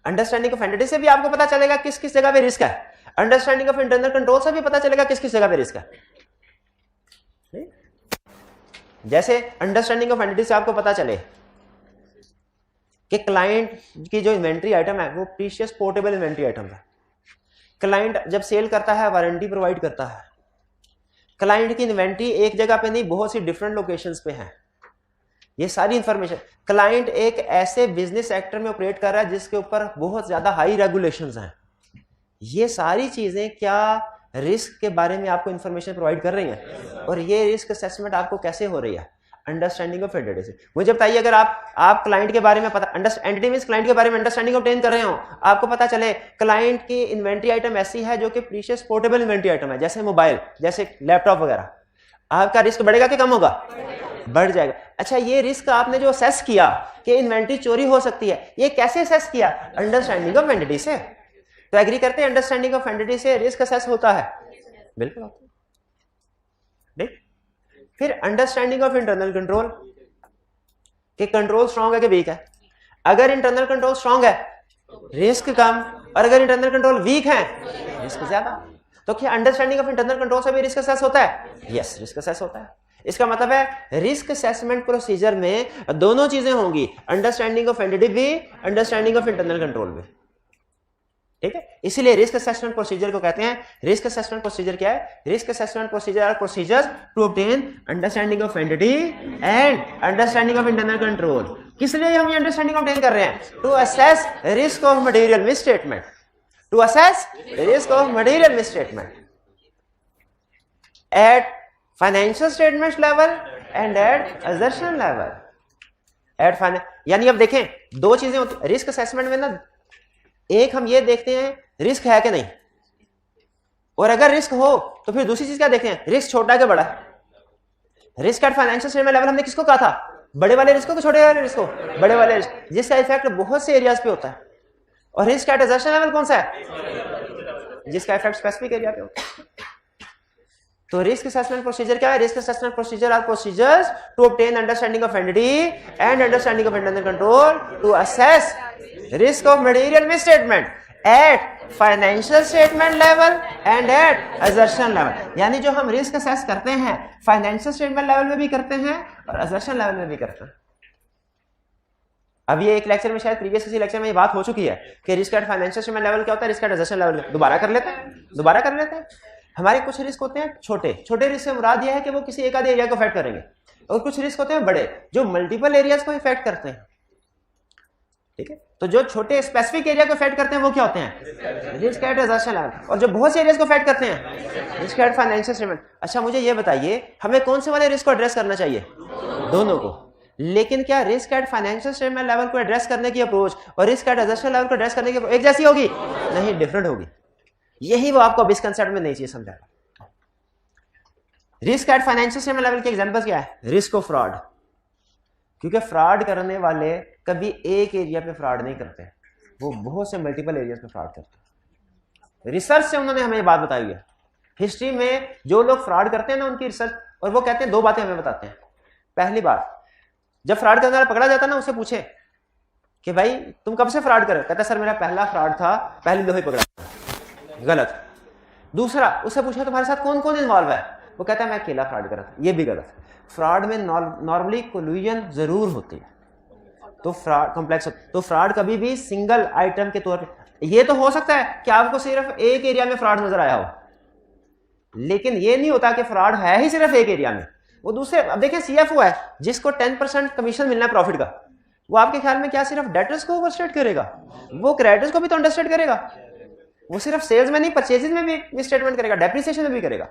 अंडरस्टैंडिंग ऑफ एंटिटी से भी आपको पता चलेगा किस किस जगह पे रिस्क है, अंडरस्टैंडिंग ऑफ इंटरनल कंट्रोल से भी पता चलेगा किस किस जगह पे रिस्क है। जैसे अंडरस्टैंडिंग ऑफ एंटिटी से आपको पता चले कि क्लाइंट की जो इन्वेंट्री आइटम है वो प्रीशियस पोर्टेबल इन्वेंट्री आइटम है। क्लाइंट जब सेल करता है वारंटी प्रोवाइड करता है। क्लाइंट की इन्वेंट्री एक जगह पे नहीं, बहुत सी डिफरेंट लोकेशंस पे है। ये सारी इंफॉर्मेशन, क्लाइंट एक ऐसे बिजनेस सेक्टर में ऑपरेट कर रहा है जिसके ऊपर बहुत ज्यादा हाई रेगुलेशंस हैं। ये सारी चीजें क्या रिस्क के बारे में आपको इंफॉर्मेशन प्रोवाइड कर रही हैं? और ये रिस्क असेसमेंट आपको कैसे हो रही है? अंडरस्टैंडिंग ऑफ एंटिटी से। मुझे बताइए, अगर आप क्लाइंट के बारे में पता, एंटिटी मींस क्लाइंट के बारे में अंडरस्टैंडिंग ऑब्टेन कर रहे हो, आपको पता चले क्लाइंट की इन्वेंट्री आइटम ऐसी है जो कि प्रीशियस पोर्टेबल इन्वेंट्री आइटम है, जैसे मोबाइल, जैसे लैपटॉप वगैरह, आपका रिस्क बढ़ेगा कि कम होगा? बढ़ जाएगा। अच्छा, ये रिस्क आपने जो असेस किया कि इन्वेंट्री चोरी हो सकती है, ये कैसे असेस किया? अंडरस्टैंडिंग ऑफ एंटिटी से। तो एग्री करते हैं अंडरस्टैंडिंग ऑफ एंटिटी से रिस्क असेस होता है? बिल्कुल होता है। फिर अंडरस्टैंडिंग ऑफ इंटरनल कंट्रोल, कि कंट्रोल स्ट्रांग है कि वीक है। अगर इंटरनल कंट्रोल स्ट्रांग है रिस्क कम, और अगर इंटरनल कंट्रोल वीक है रिस्क ज्यादा। तो क्या अंडरस्टैंडिंग ऑफ इंटरनल कंट्रोल से भी रिस्क असेस होता है? यस, रिस्क असेस होता है। इसका मतलब है रिस्क असेसमेंट प्रोसीजर में दोनों चीजें होंगी, अंडरस्टैंडिंग ऑफ एंटिटी भी, अंडरस्टैंडिंग ऑफ इंटरनल कंट्रोल भी। ठीक है, इसीलिए रिस्क असेसमेंट प्रोसीजर को कहते हैं, रिस्क असेसमेंट प्रोसीजर क्या है? Risk assessment procedure are procedures to obtain understanding of entity and understanding of internal control. किस लिए हम ये अंडरस्टैंडिंग ऑब्टेन कर रहे हैं? To assess risk of material misstatement, to assess risk of material misstatement at financial statement level and at assertion level. At यानी अब देखें दो चीजें होती रिस्क असेसमेंट में ना, एक हम ये देखते हैं रिस्क है कि नहीं, और अगर रिस्क हो तो फिर दूसरी चीज क्या देखते हैं, रिस्क छोटा है कि बड़ा है। Risk at financial statement level हमने किसको कहा था? बड़े वाले रिस्क को, छोटे वाले रिस्क को? बड़े वाले रिस्क, जिसका इफेक्ट बहुत से एरियाज पे होता है। और रिस्क एट असर्शन लेवल कौन सा है? जिसका इफेक्ट स्पेसिफिक एरिया पे होता है। तो रिस्क असेसमेंट प्रोसीजर क्या है? Risk assessment procedure are procedures to obtain understanding of entity and understanding of internal control to assess risk of material misstatement at financial statement level and at assertion level। यानी जो हम risk assess करते हैं financial statement level में भी करते हैं और असर्शन लेवल में भी करते हैं। अब ये एक लेक्चर में, शायद प्रीवियस किसी लेक्चर में ये बात हो चुकी है कि risk at financial statement level क्या होता है, रिस्क एट असर्शन लेवल। दोबारा कर लेते हैं। हमारे कुछ रिस्क होते हैं छोटे रिस्क से मुराद यह है कि वो किसी एक आधे एरिया को इफेक्ट करेंगे, और कुछ रिस्क होते हैं बड़े जो मल्टीपल एरियाज को इफेक्ट करते हैं। ठीक है, तो जो छोटे स्पेसिफिक एरिया को इफेक्ट करते हैं वो क्या होते हैं? Risk at assertion level. और जो बहुत से एरियाज को इफेक्ट करते हैं रिस्क एट फाइनेंशियल स्टेटमेंट। अच्छा, मुझे ये बताइए हमें कौन से वाले रिस्क को एड्रेस करना चाहिए? दोनों को। लेकिन क्या risk at financial statement level को एड्रेस करने की अप्रोच और रिस्क एट असर्शन लेवल को एड्रेस करने की एक जैसी होगी? नहीं, डिफरेंट होगी। यही वो आपको इस कंसेप्ट में नहीं चाहिए समझाना। Risk at financial statement level की एग्जांपल क्या है? रिस्क ऑफ फ्रॉड, क्योंकि फ्रॉड करने वाले कभी एक एरिया पे फ्रॉड नहीं करते, वो बहुत से मल्टीपल एरियाज पे फ्रॉड करते हैं। रिसर्च से उन्होंने हमें ये बात बताई है। हिस्ट्री में जो लोग फ्रॉड करते हैं ना, उनकी रिसर्च, और वो कहते हैं दो बातें हमें बताते हैं। पहली बात, जब फ्रॉड करने वाला पकड़ा जाता ना, उसे पूछे कि भाई तुम कब से फ्रॉड कर रहे हो? कहता सर मेरा पहला फ्रॉड था, पहले दफे पकड़ा। गलत। दूसरा, उससे पूछा तुम्हारे साथ कौन कौन इन्वॉल्व है? वो कहता है मैं अकेला फ्रॉड कर रहा था। ये भी गलत। फ्रॉड में नॉर्मली कोल्यूजन जरूर होती है, तो फ्रॉड कॉम्प्लेक्स। तो फ्रॉड कभी भी सिंगल आइटम के तौर पे, ये तो हो सकता है कि आपको सिर्फ एक एरिया में फ्रॉड नजर आया हो, लेकिन ये नहीं होता कि फ्रॉड है ही सिर्फ एक एरिया में। वो दूसरे, अब देखिए सीएफओ है जिसको 10% कमीशन मिलना है प्रॉफिट का, वो आपके ख्याल में क्या सिर्फ डेटर्स को ओवरस्टेट करेगा? वो क्रेडिटर्स को भी तो अंडरस्टेट करेगा। वो सिर्फ सेल्स में नहीं, परचेजिंग में भी मिसस्टेटमेंट करेगा, डेप्रिसिएशन में भी करेगा।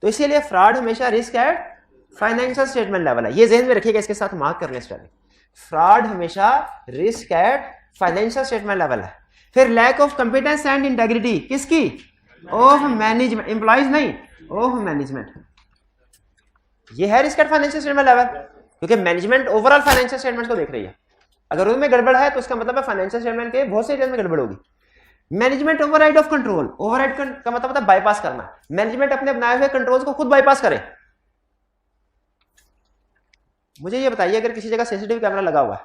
तो इसीलिए फ्रॉड हमेशा risk at financial statement level है। ये ज़हन में रखिएगा, इसके साथ मार्क कर लें स्टार्टिंग। फ्रॉड हमेशा risk at financial statement level है। फिर lack of competence and integrity, किसकी? ऑफ मैनेजमेंट, एम्प्लॉइज नहीं, ऑफ मैनेजमेंट। ये है risk at financial statement level, क्योंकि मैनेजमेंट ओवरऑल फाइनेंशियल स्टेटमेंट को देख रही है। अगर उनमें गड़बड़ है तो इसका मतलब है फाइनेंशियल स्टेटमेंट के बहुत से एरिया में गड़बड़ होगी। Management override of control, override का मतलब होता है बाईपास करना। मैनेजमेंट अपने बनाए हुए कंट्रोल्स को खुद बाईपास करे। मुझे ये बताइए, अगर किसी जगह सीसीटीवी कैमरा लगा हुआ है,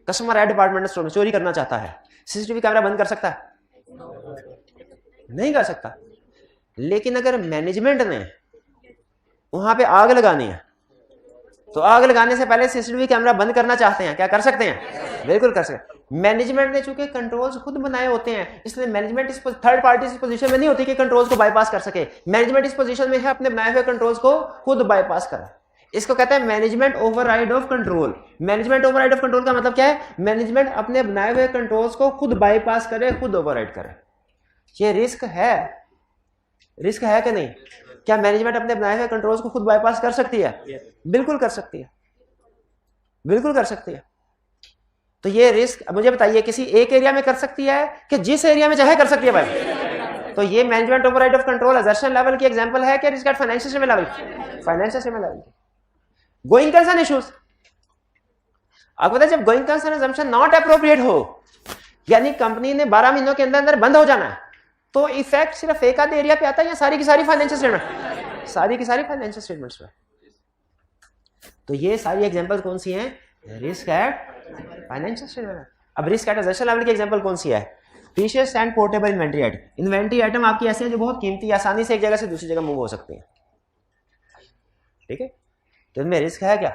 कस्टमर है डिपार्टमेंटल स्टोर में, चोरी करना चाहता है, सीसीटीवी कैमरा बंद कर सकता है? नहीं कर सकता। लेकिन अगर मैनेजमेंट ने वहां पे आग लगानी है, तो आग लगाने से पहले सीसीटीवी कैमरा बंद करना चाहते हैं, क्या कर सकते हैं? बिल्कुल कर सकते हैं। मैनेजमेंट ने चूंकि कंट्रोल्स खुद बनाए होते हैं, इसलिए मैनेजमेंट इस थर्ड पार्टी इस पोजीशन में नहीं होती कि कंट्रोल्स को बाईपास कर सके। मैनेजमेंट इस पोजीशन में है अपने बनाए हुए कंट्रोल्स को खुद बाईपास करे। इसको कहते हैं management override of control. Management override of control का मतलब क्या है? मैनेजमेंट अपने बनाए हुए कंट्रोल्स को खुद बाईपास करे, खुद ओवरराइड करे। ये रिस्क है, रिस्क है कि नहीं? क्या मैनेजमेंट अपने बनाए हुए कंट्रोल्स को खुद बाईपास कर सकती है? बिल्कुल कर सकती है, बिल्कुल कर सकती है। तो ये रिस्क, मुझे बताइए, किसी एक एरिया में कर सकती है कि जिस एरिया में चाहे कर सकती है भाई? तो ये management override of control assertion level की एग्जांपल है कि risk at financial statement level, financial statement level. Going concern issues, आपको पता है जब going concern assumption not appropriate हो, यानी कंपनी ने 12 महीनों के अंदर अंदर बंद हो जाना है, तो इफेक्ट सिर्फ एक आधे एरिया पे आता है या सारी की सारी फाइनेंशियल स्टेटमेंट? सारी की सारी फाइनेंशियल स्टेटमेंट्स पे। तो ये सारी एग्जांपल कौन सी हैं? Risk at financial statement. अब रिस्क एट एसेट लेवल की एग्जांपल कौन सी है? Precious and portable inventory item. Inventory item आपकी ऐसे हैं जो बहुत कीमती, आसानी से एक जगह से दूसरी जगह मूव हो सकती हैं, ठीक है। तो इनमें रिस्क है क्या?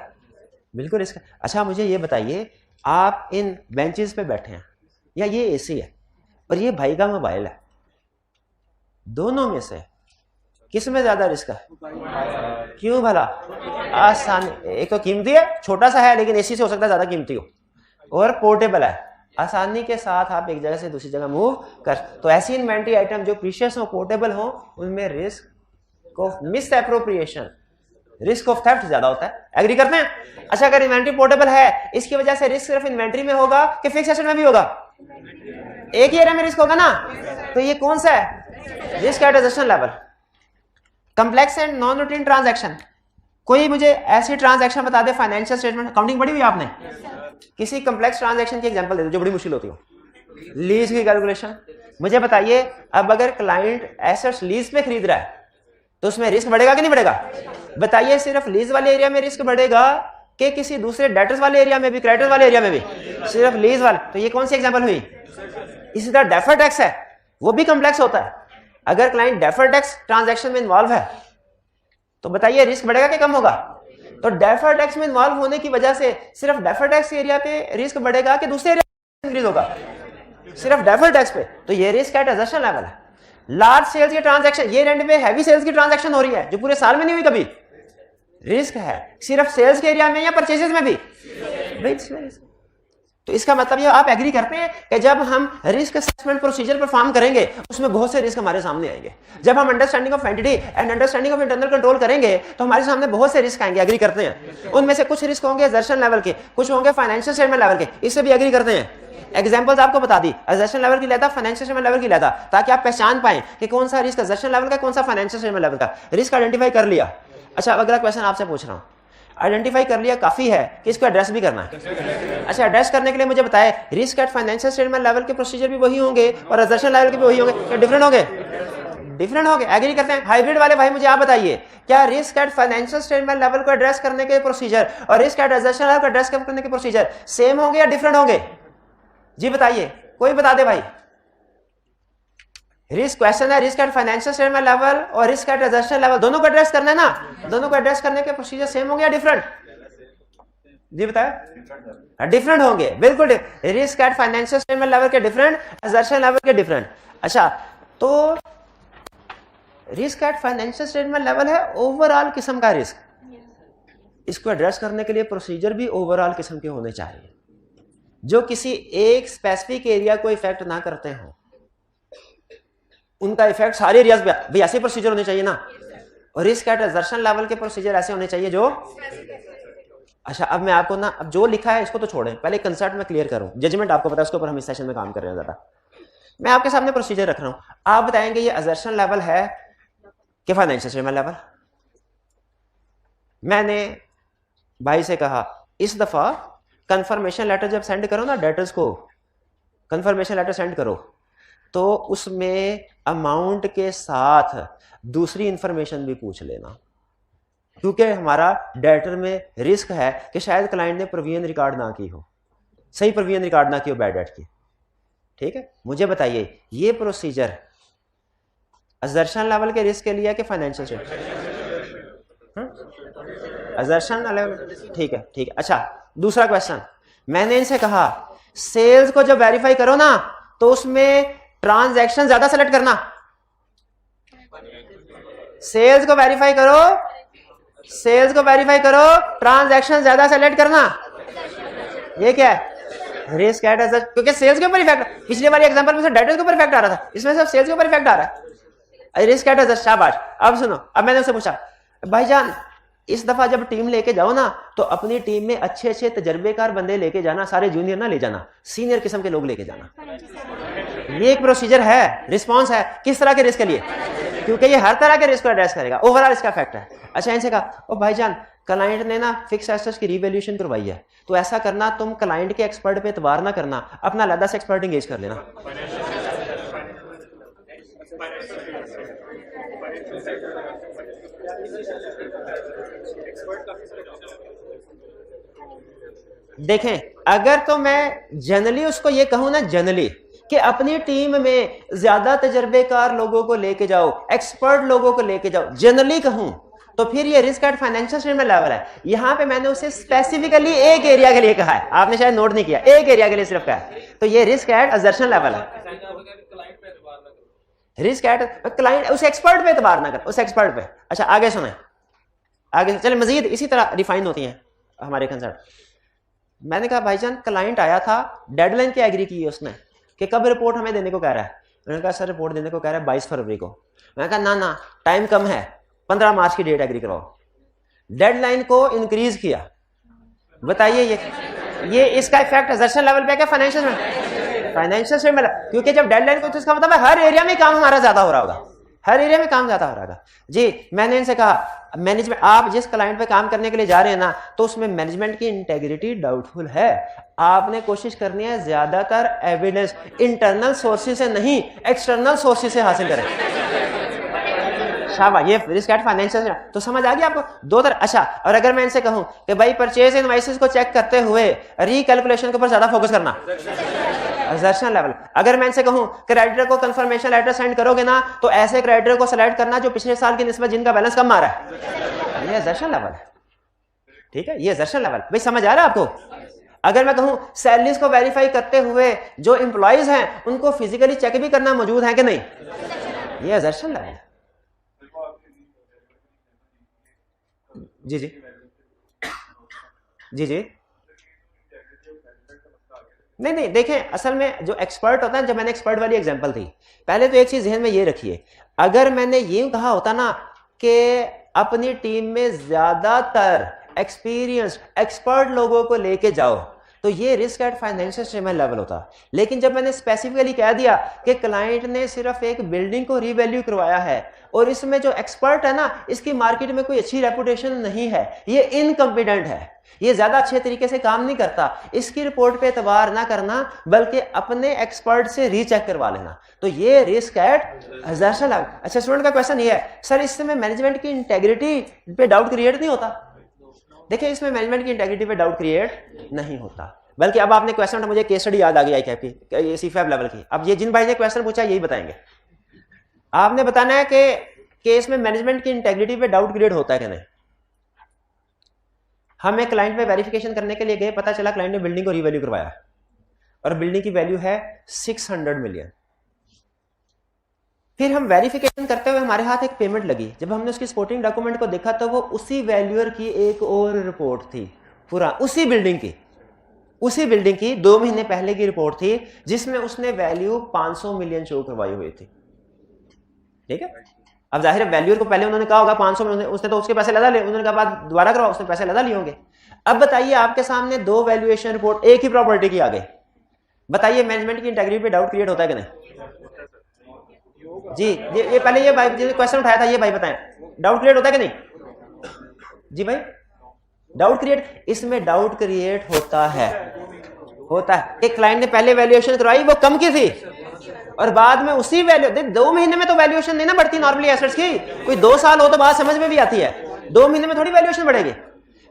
बिल्कुल रिस्क है। अच्छा मुझे ये बताइए, आप इन बेंचेस पे बैठे हैं या ये एसी है और ये भाई का मोबाइल है, दोनों में से किस में ज्यादा रिस्क है? क्यों भला? आसान, एक तो कीमती है, छोटा सा है लेकिन एसी से हो सकता है ज्यादा कीमती हो, और पोर्टेबल है, आसानी के साथ आप एक जगह से दूसरी जगह मूव कर। तो ऐसी इन्वेंट्री आइटम जो प्रीशियस हो, पोर्टेबल हो, उनमें risk of miss appropriation, risk of theft ज्यादा होता है। एग्री करते हैं? अच्छा अगर इन्वेंट्री पोर्टेबल है, इसकी वजह से रिस्क सिर्फ इन्वेंट्री में होगा कि फिक्स एसेट में भी होगा? एक ही एरिया में रिस्क होगा ना। तो ये कौन सा है? Risk eight asset level. Complex and non routine transaction. कोई मुझे ऐसी ट्रांजैक्शन बता दे, फाइनेंशियल स्टेटमेंट अकाउंटिंग पढ़ी हुई आपने, किसी कम्प्लेक्स ट्रांजैक्शन की एग्जांपल दे दो जो बड़ी मुश्किल होती हो। लीज की कैलकुलेशन। मुझे बताइए, अब अगर क्लाइंट एसेट्स लीज पे खरीद रहा है तो उसमें रिस्क बढ़ेगा कि नहीं बढ़ेगा? बताइए, सिर्फ लीज वाले एरिया में रिस्क बढ़ेगा कि किसी दूसरे डेटर्स वाले एरिया में भी, क्रेडिटर्स वाले एरिया में भी? सिर्फ लीज वाले। तो ये कौन सी एग्जांपल हुई? इसी तरह डेफर टैक्स है, वो भी कम्प्लेक्स होता है। अगर क्लाइंट डेफर टैक्स ट्रांजैक्शन में इन्वॉल्व है तो बताइए रिस्क बढ़ेगा कि कम होगा? तो डेफर टैक्स में इन्वॉल्व होने की वजह से सिर्फ डेफर टैक्स एरिया पे रिस्क बढ़ेगा कि दूसरे एरिया में इंक्रीज होगा? सिर्फ डेफर टैक्स पे। तो ये रिस्क एट एसेट लेवल है। लार्ज सेल्स की ट्रांजैक्शन, ये रेंट पे हैवी सेल्स की ट्रांजैक्शन हो रही है जो पूरे साल में नहीं हुई कभी, रिस्क है सिर्फ सेल्स के एरिया में या परचेजेस में भी? तो इसका मतलब ये आप एग्री करते हैं कि जब हम रिस्क असेसमेंट प्रोसीजर परफॉर्म करेंगे उसमें बहुत से रिस्क हमारे सामने आएंगे। जब हम understanding of entity and understanding of internal control करेंगे तो हमारे सामने बहुत से रिस्क आएंगे। एग्री करते हैं? उनमें से कुछ रिस्क होंगे एजर्शन लेवल के, कुछ होंगे फाइनेंशियल स्टेटमेंट लेवल के। इससे भी एग्री करते हैं? एग्जांपल्स आपको बता दी, एजर्शन लेवल की लेता, फाइनेंशियल स्टेटमेंट लेवल की लेता, ताकि आप पहचान पाएं कि कौन सा रिस्क एजर्शन लेवल का, कौन सा फाइनेंशियल स्टेटमेंट लेवल का। रिस्क आइडेंटिफाई कर लिया। अच्छा अगला क्वेश्चन आपसे पूछ रहा हूं, आइडेंटिफाई कर लिया काफी है कि इसको एड्रेस भी करना है। अच्छा एड्रेस करने के लिए मुझे बताएं, risk at financial statement level के प्रोसीजर भी वही होंगे और एजर्शन लेवल के भी वही होंगे, क्या डिफरेंट होंगे? डिफरेंट होंगे। एग्री करते हैं? हाइब्रिड वाले भाई मुझे आप बताइए, क्या risk at financial statement level को एड्रेस करने के प्रोसीजर और रिस्क एट एजर्शन लेवल को एड्रेस करने के प्रोसीजर सेम होंगे या डिफरेंट होंगे? जी बताइए, कोई बता दे भाई। रिस्क क्वेश्चन है, risk at financial statement level और रिस्क एट एजर्शन लेवल, दोनों को एड्रेस करना है ना। दोनों को एड्रेस करने के प्रोसीजर सेम होंगे या डिफरेंट? जी बताए? डिफरेंट होंगे, बिल्कुल। Risk at financial statement level के डिफरेंट, एजर्शन लेवल के डिफरेंट। अच्छा तो risk at financial statement level है ओवरऑल किस्म का रिस्क, इसको एड्रेस करने के लिए प्रोसीजर भी ओवरऑल किस्म के होने चाहिए जो किसी एक स्पेसिफिक एरिया को इफेक्ट ना करते हो, उनका इफेक्ट सारे एरियाज पे भी। ऐसे प्रोसीजर होने चाहिए ना। और रिस्क एट एजर्शन लेवल के प्रोसीजर ऐसे होने चाहिए जो, अच्छा अब मैं आपको ना, अब जो लिखा है इसको तो छोड़ें, पहले कंसेप्ट में क्लियर करूं, जजमेंट आपको पता है उसके ऊपर हम इस सेशन में काम कर रहे हैं। ज्यादा मैं आपके सामने प्रोसीजर रख रहा हूं, आप बताएंगे ये एजर्शन लेवल है कि फाइनेंशियल स्टेटमेंट लेवल। मैंने भाई से कहा इस दफा कंफर्मेशन लेटर जब सेंड करो ना डेटर्स को, कंफर्मेशन लेटर सेंड करो तो उसमें अमाउंट के साथ दूसरी इंफॉर्मेशन भी पूछ लेना, क्योंकि हमारा डेटर में रिस्क है कि शायद क्लाइंट ने प्रोविजन रिकॉर्ड ना की हो, सही प्रोविजन रिकॉर्ड ना की हो बैड डेट की। ठीक है, मुझे बताइए ये प्रोसीजर असर्शन लेवल के रिस्क के लिए कि फाइनेंशियल असर्शन लेवल? ठीक है ठीक है। अच्छा दूसरा क्वेश्चन, मैंने इनसे कहा सेल्स को जब वेरीफाई करो ना तो उसमें ट्रांजैक्शन ज्यादा सेलेक्ट करना, सेल्स को वेरीफाई करो, सेल्स को वेरीफाई करो, ट्रांजैक्शन ज्यादा सेलेक्ट करना। ये क्या है? रिस्क एट एसेट, क्योंकि सेल्स के ऊपर इफेक्ट, पिछले वाली एग्जांपल में से डेटर्स के ऊपर इफेक्ट आ रहा था, इसमें सिर्फ सेल्स के ऊपर इफेक्ट आ रहा है। रिस्क एट एसेट, शाबाश। अब सुनो, अब मैंने उससे पूछा भाईजान इस दफा जब टीम लेके जाओ ना तो अपनी टीम में अच्छे अच्छे तजर्बेकार बंदे लेके जाना, सारे जूनियर ना ले जाना, सीनियर किस्म के लोग लेके जाना। ये एक प्रोसीजर है, रिस्पॉन्स है किस तरह के रिस्क के लिए, क्योंकि ये हर तरह के रिस्क को एड्रेस करेगा, ओवरऑल इसका इफेक्ट है। अच्छा इनसे कहा ओ भाईजान क्लाइंट ने ना फिक्स एसेट्स की रिवैल्यूएशन करवाई है, तो ऐसा करना तुम क्लाइंट के एक्सपर्ट पे एतबार ना करना, अपना अलग से एक्सपर्ट एंगेज कर लेना। देखें, अगर तो मैं जनरली उसको ये कहूं ना, जनरली कि अपनी टीम में ज्यादा तजर्बेकार लोगों को लेके जाओ, एक्सपर्ट लोगों को लेके जाओ, जनरली कहूं तो फिर ये risk at financial statement level है। यहां पे मैंने उसे स्पेसिफिकली एक एरिया के लिए कहा है, आपने शायद नोट नहीं किया, एक एरिया के लिए सिर्फ कहा है, तो ये रिस्क एट असर्शन लेवल है। रिस्क एट क्लाइंट, उस एक्सपर्ट पे एतबार ना कर, उस एक्सपर्ट पे। अच्छा आगे सुने, आगे चले, मजीद इसी तरह डिफाइन होती हैं हमारे कंसर्न। मैंने कहा भाईजान क्लाइंट आया था, डेडलाइन की एग्री की उसने कि कब रिपोर्ट हमें देने को कह रहा है। मैंने कहा सर रिपोर्ट देने को कह रहा है 22 फरवरी को। मैंने कहा ना टाइम कम है, 15 मार्च की डेट एग्री करवाओ। डेडलाइन को इंक्रीज किया। बताइए ये इसका इफेक्ट असर्शन लेवल पे क्या फाइनेंशियल में? क्योंकि जब डेडलाइन को, तो इसका मतलब है हर एरिया में काम हमारा ज्यादा हो रहा होगा, हर एरिया में काम ज्यादा हो रहा होगा। जी मैंने इनसे कहा मैनेजमेंट, आप जिस क्लाइंट पे काम करने के लिए जा रहे हैं ना, तो उसमें मैनेजमेंट की इंटेग्रिटी डाउटफुल है। आपने कोशिश करनी है ज्यादातर एविडेंस इंटरनल सोर्सेज से नहीं, एक्सटर्नल सोर्सेज से हासिल करें। शाबाश, ये रिस्क एट फाइनेंशियल तो समझ आ गया आपको दो तरह। अच्छा, और अगर मैं इनसे कहूं कि भाई परचेज इनवॉइसेस को चेक करते हुए रिकैलकुलेशन के ऊपर ज्यादा फोकस करना, असर्शन लेवल। अगर मैं इनसे कहूं क्रेडिटर को कंफर्मेशन लेटर सेंड करोगे ना, तो ऐसे क्रेडिटर को सेलेक्ट करना जो पिछले साल की निस्बत जिनका बैलेंस कम आ रहा है, ये असर्शन लेवल है। ठीक है, ये असर्शन लेवल, भाई समझ आ रहा है आपको। अगर मैं कहूं सैलरीज को वेरीफाई करते हुए जो एम्प्लॉइज हैं उनको फिजिकली चेक भी करना मौजूद है कि नहीं, ये असर्शन लेवल है। जी जी जी जी नहीं देखें, असल में जो एक्सपर्ट होता है, जब मैंने एक्सपर्ट वाली एग्जांपल थी, पहले तो एक चीज ध्यान में ये रखिए, अगर मैंने ये कहा होता ना कि अपनी टीम में ज्यादातर एक्सपीरियंस एक्सपर्ट लोगों को लेके जाओ, तो ये risk at financial statement level होता। लेकिन जब मैंने स्पेसिफिकली कह दिया कि क्लाइंट ने सिर्फ एक बिल्डिंग को रीवैल्यू करवाया है और इसमें जो एक्सपर्ट है ना, इसकी मार्केट में कोई अच्छी रेपुटेशन नहीं है, ये इनकम्पिटेंट है, ये ज्यादा अच्छे तरीके से काम नहीं करता, इसकी रिपोर्ट पे एतबार ना करना, बल्कि अपने एक्सपर्ट से रीचेक करवा लेना, तो ये रिस्क एट असर्शन लेवल। अच्छा, स्टूडेंट का क्वेश्चन ये है सर इसमें मैनेजमेंट की इंटेग्रिटी पे डाउट क्रिएट नहीं होता? देखिए, इसमें मैनेजमेंट की इंटेग्रिटी पे डाउट क्रिएट नहीं होता, बल्कि अब आपने क्वेश्चन, मुझे केस स्टडी याद आ गई ICAP की, सीफैब लेवल की। अब ये जिन भाई ने क्वेश्चन पूछा यही बताएंगे, आपने बताना है कि केस में मैनेजमेंट की इंटेग्रिटी पे डाउट क्रिएट होता है कि नहीं। हम एक क्लाइंट पे वेरिफिकेशन करने के लिए गए, पता चला क्लाइंट ने बिल्डिंग को रीवैल्यू करवाया और बिल्डिंग की वैल्यू है 600 मिलियन। फिर हम वेरिफिकेशन करते हुए हमारे हाथ एक पेमेंट लगी, जब हमने उसकी सपोर्टिंग डॉक्यूमेंट को देखा तो वो उसी वैल्यूअर की एक और रिपोर्ट थी, पूरा उसी बिल्डिंग की 2 महीने पहले की रिपोर्ट थी, जिसमें उसने वैल्यू 500 मिलियन शो करवाई हुई थी। ठीक है, अब जाहिर है वैल्यूअर को पहले उन्होंने कहा होगा 500 में, उसने तो उसके पैसे लगा लिए, उन्होंने कहा बाद दोबारा करवाओ, उसने पैसे लगा लिए होंगे। अब बताइए, आपके सामने 2 वैल्यूएशन रिपोर्ट एक ही प्रॉपर्टी की आ गई, बताइए मैनेजमेंट की इंटेग्रिटी पे डाउट क्रिएट होता है कि नहीं? जी ये पहले ये भाई जिसने क्वेश्चन उठाया था, ये भाई बताएं, डाउट क्रिएट होता है कि नहीं? जी भाई, डाउट क्रिएट, इसमें डाउट क्रिएट होता है। एक क्लाइंट ने पहले वैल्यूएशन करवाई, वो कम की थी, और बाद में उसी वैल्यू, 2 महीने में तो वैल्यूएशन नहीं ना बढ़ती नॉर्मली एसेट्स की, कोई 2 साल हो तो बात समझ में भी आती है, 2 महीने में थोड़ी वैल्यूएशन बढ़ेगी।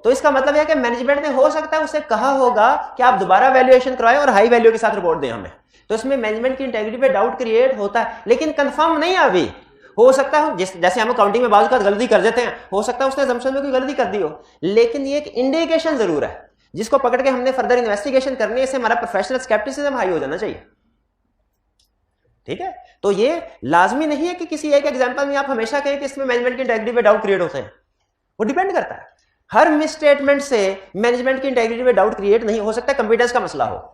तो इसका मतलब है कि मैनेजमेंट ने हो सकता है उसे कहा होगा कि आप दोबारा वैल्यूएशन करवाएं और हाई वैल्यू के साथ रिपोर्ट दें हमें, तो इसमें मैनेजमेंट की इंटेग्रिटी पे डाउट क्रिएट होता है, लेकिन कंफर्म नहीं है अभी। हो सकता है जैसे हम अकाउंटिंग में बाजू का गलती कर देते हैं, हो सकता है उसने असम्पशन में कोई गलती कर दी हो, लेकिन ये एक इंडिकेशन जरूर है जिसको पकड़ के हमने फर्दर इन्वेस्टिगेशन करनी है, इससे हमारा प्रोफेशनल स्केप्टिसिज्म हाई हो जाना चाहिए। ठीक है, तो ये लाजमी नहीं है कि किसी एक एग्जांपल में आप हमेशा कहें कि इसमें मैनेजमेंट की इंटेग्रिटी पे डाउट क्रिएट होते हैं, वो डिपेंड करता है। हर मिस स्टेटमेंट से मैनेजमेंट की इंटेग्रिटी पे डाउट क्रिएट नहीं हो सकता, कंप्यूटर्स का मसला हो।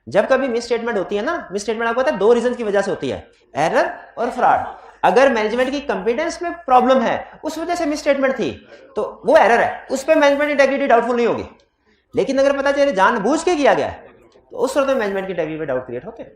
जब कभी मिस स्टेटमेंट होती है ना, मिस स्टेटमेंट आपको पता है 2 रीजन की वजह से होती है, एरर और फ्रॉड। अगर मैनेजमेंट की कॉम्पिटेंस में प्रॉब्लम है, उस वजह से मिस स्टेटमेंट थी, तो वो एरर है, उस पर मैनेजमेंट इंटेग्रिटी डाउटफुल नहीं होगी। लेकिन अगर पता चले जानबूझ के किया गया है, तो उस सूरत में मैनेजमेंट की इंटेग्रिटी पे डाउट क्रिएट होते हैं।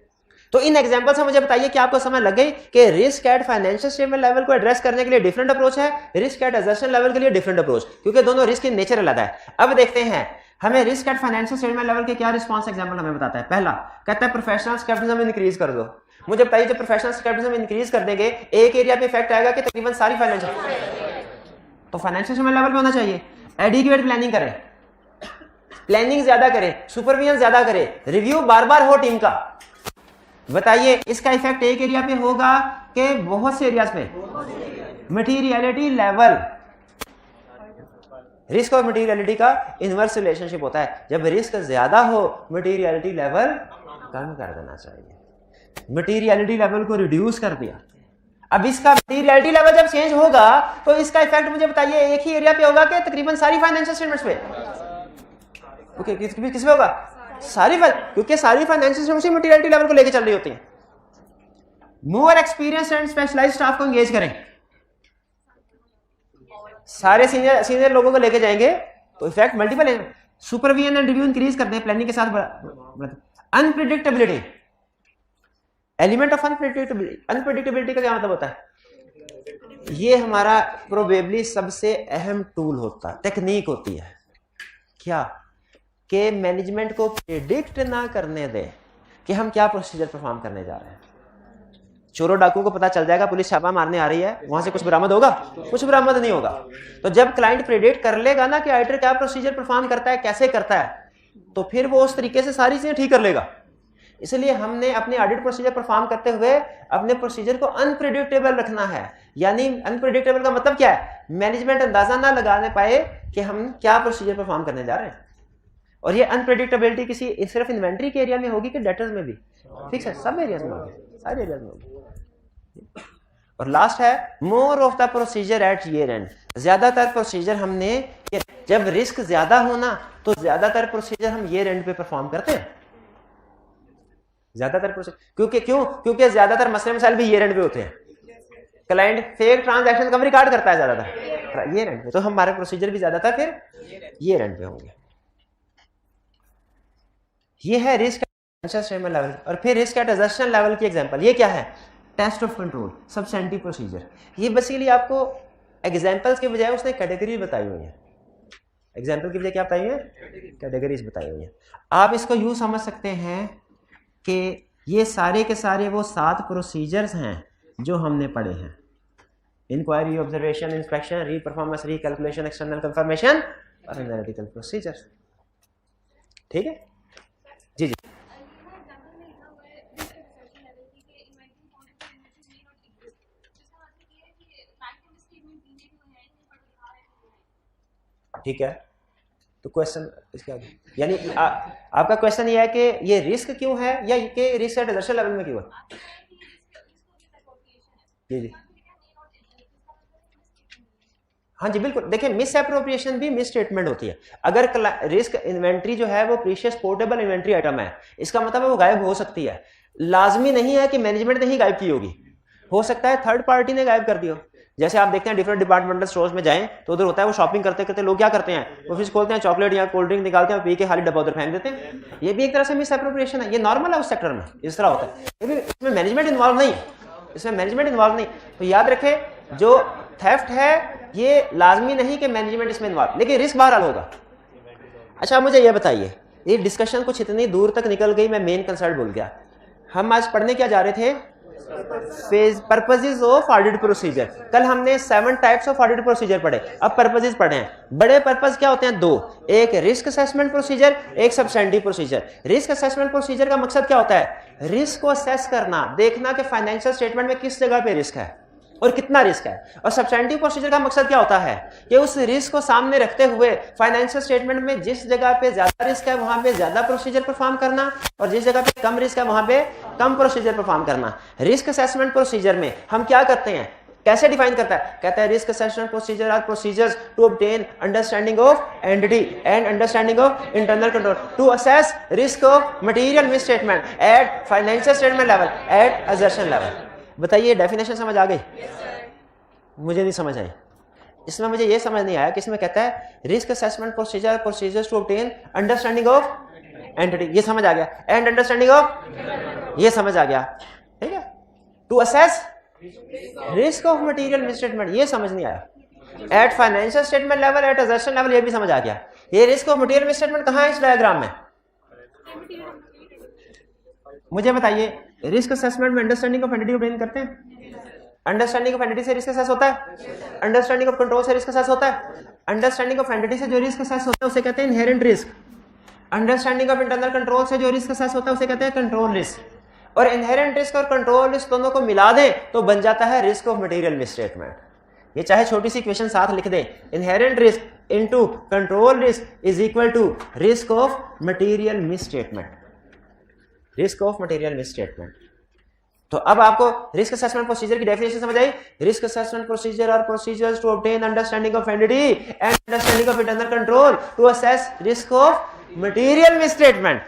तो इन एग्जांपल से मुझे बताइए कि आपको समझ लग गई कि risk at financial statement level को एड्रेस करने के लिए डिफरेंट अप्रोच है, रिस्क एट असर्शन लेवल के लिए डिफरेंट अप्रोच, क्योंकि दोनों रिस्क की नेचर अलग है। अब देखते हैं हमें risk at financial statement level के क्या रिस्पॉन्स एग्जांपल हमें बताता है? पहला कहता है प्रोफेशनल स्केप्टिसिज्म इंक्रीज कर दो। मुझे बताइए जब प्रोफेशनल स्केप्टिसिज्म इंक्रीज कर देंगे एक एरिया पे इफेक्ट आएगा कि तकरीबन सारी फाइनेंशियल, तो फाइनेंशियल स्टेटमेंट लेवल पे होना चाहिए। एडिक्वेट प्लानिंग करें, प्लानिंग ज्यादा करें, सुपरविजन ज्यादा करें, रिव्यू बार बार हो टीम का। बताइए इसका इफेक्ट एक एरिया पे होगा कि बहुत से एरियाज पे? मटीरियलिटी लेवल, रिस्क और मटीरियलिटी का इनवर्स रिलेशनशिप होता है। जब रिस्क ज्यादा हो मटीरियलिटी लेवल कम कर देना चाहिए। मटीरियलिटी लेवल को रिड्यूस कर दिया। अब इसका मटीरियलिटी लेवल जब चेंज होगा तो इसका इफेक्ट मुझे बताइए एक ही एरिया पे होगा कि तकरीबन सारी फाइनेंशियल स्टेटमेंट्स पे? ओके, किस पे होगा? सारी, क्योंकि सारी फाइनेंशियल स्टेटमेंट्स मटीरियलिटी लेवल को लेके चल रही होती हैं। More experience and specialised staff को एंगेज करें, सारे सीनियर लोगों को लेके जाएंगे तो इफेक्ट मल्टीपल है। सुपरविजन एंड रिव्यू इंक्रीज करते हैं प्लानिंग के साथ। Unpredictability, element of unpredictability. Unpredictability का क्या मतलब होता है? ये हमारा प्रोबेबली सबसे अहम टूल होता है, टेक्निक होती है। क्या कि मैनेजमेंट को प्रिडिक्ट ना करने दे कि हम क्या प्रोसीजर परफॉर्म करने जा रहे हैं। चोरों डाकुओं को पता चल जाएगा पुलिस छापा मारने आ रही है, वहां से कुछ बरामद होगा? कुछ बरामद नहीं होगा। तो जब क्लाइंट प्रिडिक्ट कर लेगा ना कि ऑडिटर क्या प्रोसीजर परफॉर्म करता है, कैसे करता है, तो फिर वो उस तरीके से सारी चीजें ठीक कर लेगा। इसलिए हमने अपने ऑडिट प्रोसीजर परफॉर्म करते हुए अपने प्रोसीजर को अनप्रिडिक्टेबल रखना है। यानी अनप्रिडिक्टेबल का मतलब क्या है? मैनेजमेंट अंदाजा ना लगाने पाए कि हम क्या प्रोसीजर परफॉर्म करने जा रहे हैं। और ये अनप्रिडिक्टेबिलिटी किसी सिर्फ इन्वेंट्री के एरिया में होगी कि डेटर्स में भी? फिक्स है, सब एरियाज में होगी, सारे एरियाज में होगी। और लास्ट है more of the procedure at year end. ज्यादातर प्रोसीजर हमने, जब रिस्क ज्यादा होना तो ज्यादातर प्रोसीजर हम ईयर एंड पे परफॉर्म करते हैं। ज्यादातर प्रोसीजर क्योंकि ज्यादातर मसले मसाइल भी ईयर एंड पे होते हैं। क्लाइंट फेक ट्रांजैक्शन कब रिकॉर्ड करता है? ज्यादातर ईयर एंड पे। तो हमारे प्रोसीजर भी ज्यादातर फिर ईयर एंड पे होंगे। ये है रिस्क स्टेटमेंट लेवल। और फिर रिस्क एट एडजस्टमेंट लेवल की एग्जांपल ये क्या है? Test of control, substantive procedure. ये बेसिकली आपको एग्जांपल्स के बजाय उसने कैटेगरी बताई हुई है। एग्जांपल की बजाय क्या बताई है? कैटेगरीज बताई हुई है। आप इसको यूं समझ सकते हैं कि ये सारे के सारे वो 7 प्रोसीजर्स हैं जो हमने पढ़े हैं। इंक्वायरी, ऑब्जर्वेशन, इंस्पेक्शन, री परफॉर्मेंस, री कैलकुलेशन, एक्सटर्नल कंफर्मेशन और एनालिटिकल प्रोसीजर्स। ठीक है जी जी। ठीक है, तो क्वेश्चन इसका यानी आपका क्वेश्चन ये है कि ये रिस्क क्यों है या कि रिस्क एट एडजस्टेड लेवल में क्यों है? जी जी हाँ जी बिल्कुल। देखिए मिस एप्रोप्रिएशन भी मिस स्टेटमेंट होती है। अगर रिस्क इन्वेंट्री जो है वो प्रीशियस पोर्टेबल इन्वेंट्री आइटम है, इसका मतलब है वो गायब हो सकती है। लाजमी नहीं है कि मैनेजमेंट ने ही गायब की होगी, हो सकता है थर्ड पार्टी ने गायब कर दी हो। जैसे आप देखते हैं डिफरेंट डिपार्टमेंटल स्टोर्स में जाएं तो उधर होता है वो शॉपिंग करते करते लोग क्या करते हैं, वो फ्रिज खोलते हैं, चॉकलेट या कोल्ड ड्रिंक निकालते हैं, पी के खाली डब्बा उधर फेंक देते हैं। ये भी एक तरह से मिस एप्रोप्रिएशन है, ये नॉर्मल है उस सेक्टर में, इस तरह होता है। इसमें मैनेजमेंट इन्वॉल्व नहीं, इसमें मैनेजमेंट इन्वॉल्व नहीं। तो याद रखें जो थेफ्ट है ये लाजमी नहीं कि मैनेजमेंट इसमें इन्वॉल्व, लेकिन रिस्क बहरहाल होगा। अच्छा मुझे ये बताइए, ये डिस्कशन कुछ इतनी दूर तक निकल गई, मैं मेन कंसर्न भूल गया। हम आज पढ़ने क्या जा रहे थे? Purposes of audit procedure. कल हमने 7 टाइप्स ऑफ ऑडिट प्रोसीजर पढ़े, अब पर्पसेस पढ़े हैं। बड़े पर्पस क्या होते हैं? 2, एक रिस्क असेसमेंट प्रोसीजर, एक substantive procedure. Risk assessment procedure का मकसद क्या होता है? रिस्क को असेस करना, देखना कि फाइनेंशियल स्टेटमेंट में किस जगह पे रिस्क है और कितना रिस्क है। और सब्सटेंटिव प्रोसीजर का मकसद क्या होता है कि उस रिस्क को सामने रखते हुए फाइनेंशियल स्टेटमेंट में जिस जगह पे ज्यादा रिस्क है वहां पे ज्यादा प्रोसीजर परफॉर्म करना और जिस जगह पे कम रिस्क है वहां पे कम प्रोसीजर परफॉर्म करना। रिस्क असेसमेंट प्रोसीजर में हम क्या करते हैं, कैसे डिफाइन करता है? कहता है risk assessment procedure are procedures to obtain understanding of entity and understanding of internal control to assess risk of material misstatement at financial statement level at assertion level. बताइए डेफिनेशन समझ आ गई? मुझे नहीं समझ आई। इसमें मुझे ये समझ नहीं आया कि इसमें कहता है risk assessment procedure procedures to obtain understanding of entity, ये समझ आ गया, एंड अंडरस्टैंडिंग ऑफ, ये समझ आ गया, ठीक है। To assess risk of material misstatement, ये समझ नहीं आया। At financial statement level at assertion level, ये भी समझ आ गया। ये रिस्क ऑफ मटेरियल मिसस्टेटमेंट कहाँ है इस डायग्राम में? मुझे बताइए, रिस्क असेसमेंट में अंडरस्टैंडिंग ऑफ एंटिटी ऑब्टेन करते हैं? अंडरस्टैंडिंग ऑफ एंटिटी से रिस्क असेस होता है, अंडरस्टैंडिंग ऑफ कंट्रोल से रिस्क असेस होता है। अंडरस्टैंडिंग ऑफ एंटिटी से जो रिस्क असेस होता है उसे कहते हैं inherent risk. Understanding of internal control से जो रिस्क असेस होता है उसे कहते हैं कंट्रोल रिस्क। और इनहेरेंट रिस्क और कंट्रोल रिस्क दोनों को मिला दें तो बन जाता है रिस्क ऑफ मटेरियल मिसस्टेटमेंट। ये चाहे छोटी सी इक्वेशन साथ लिख दें, inherent risk into control risk is equal to risk of material misstatement, risk of material misstatement. तो अब आपको रिस्क असेसमेंट प्रोसीजर की डेफिनेशन समझ आई? Risk assessment procedure are procedures to obtain understanding of entity and understanding of internal control to assess risk of material misstatement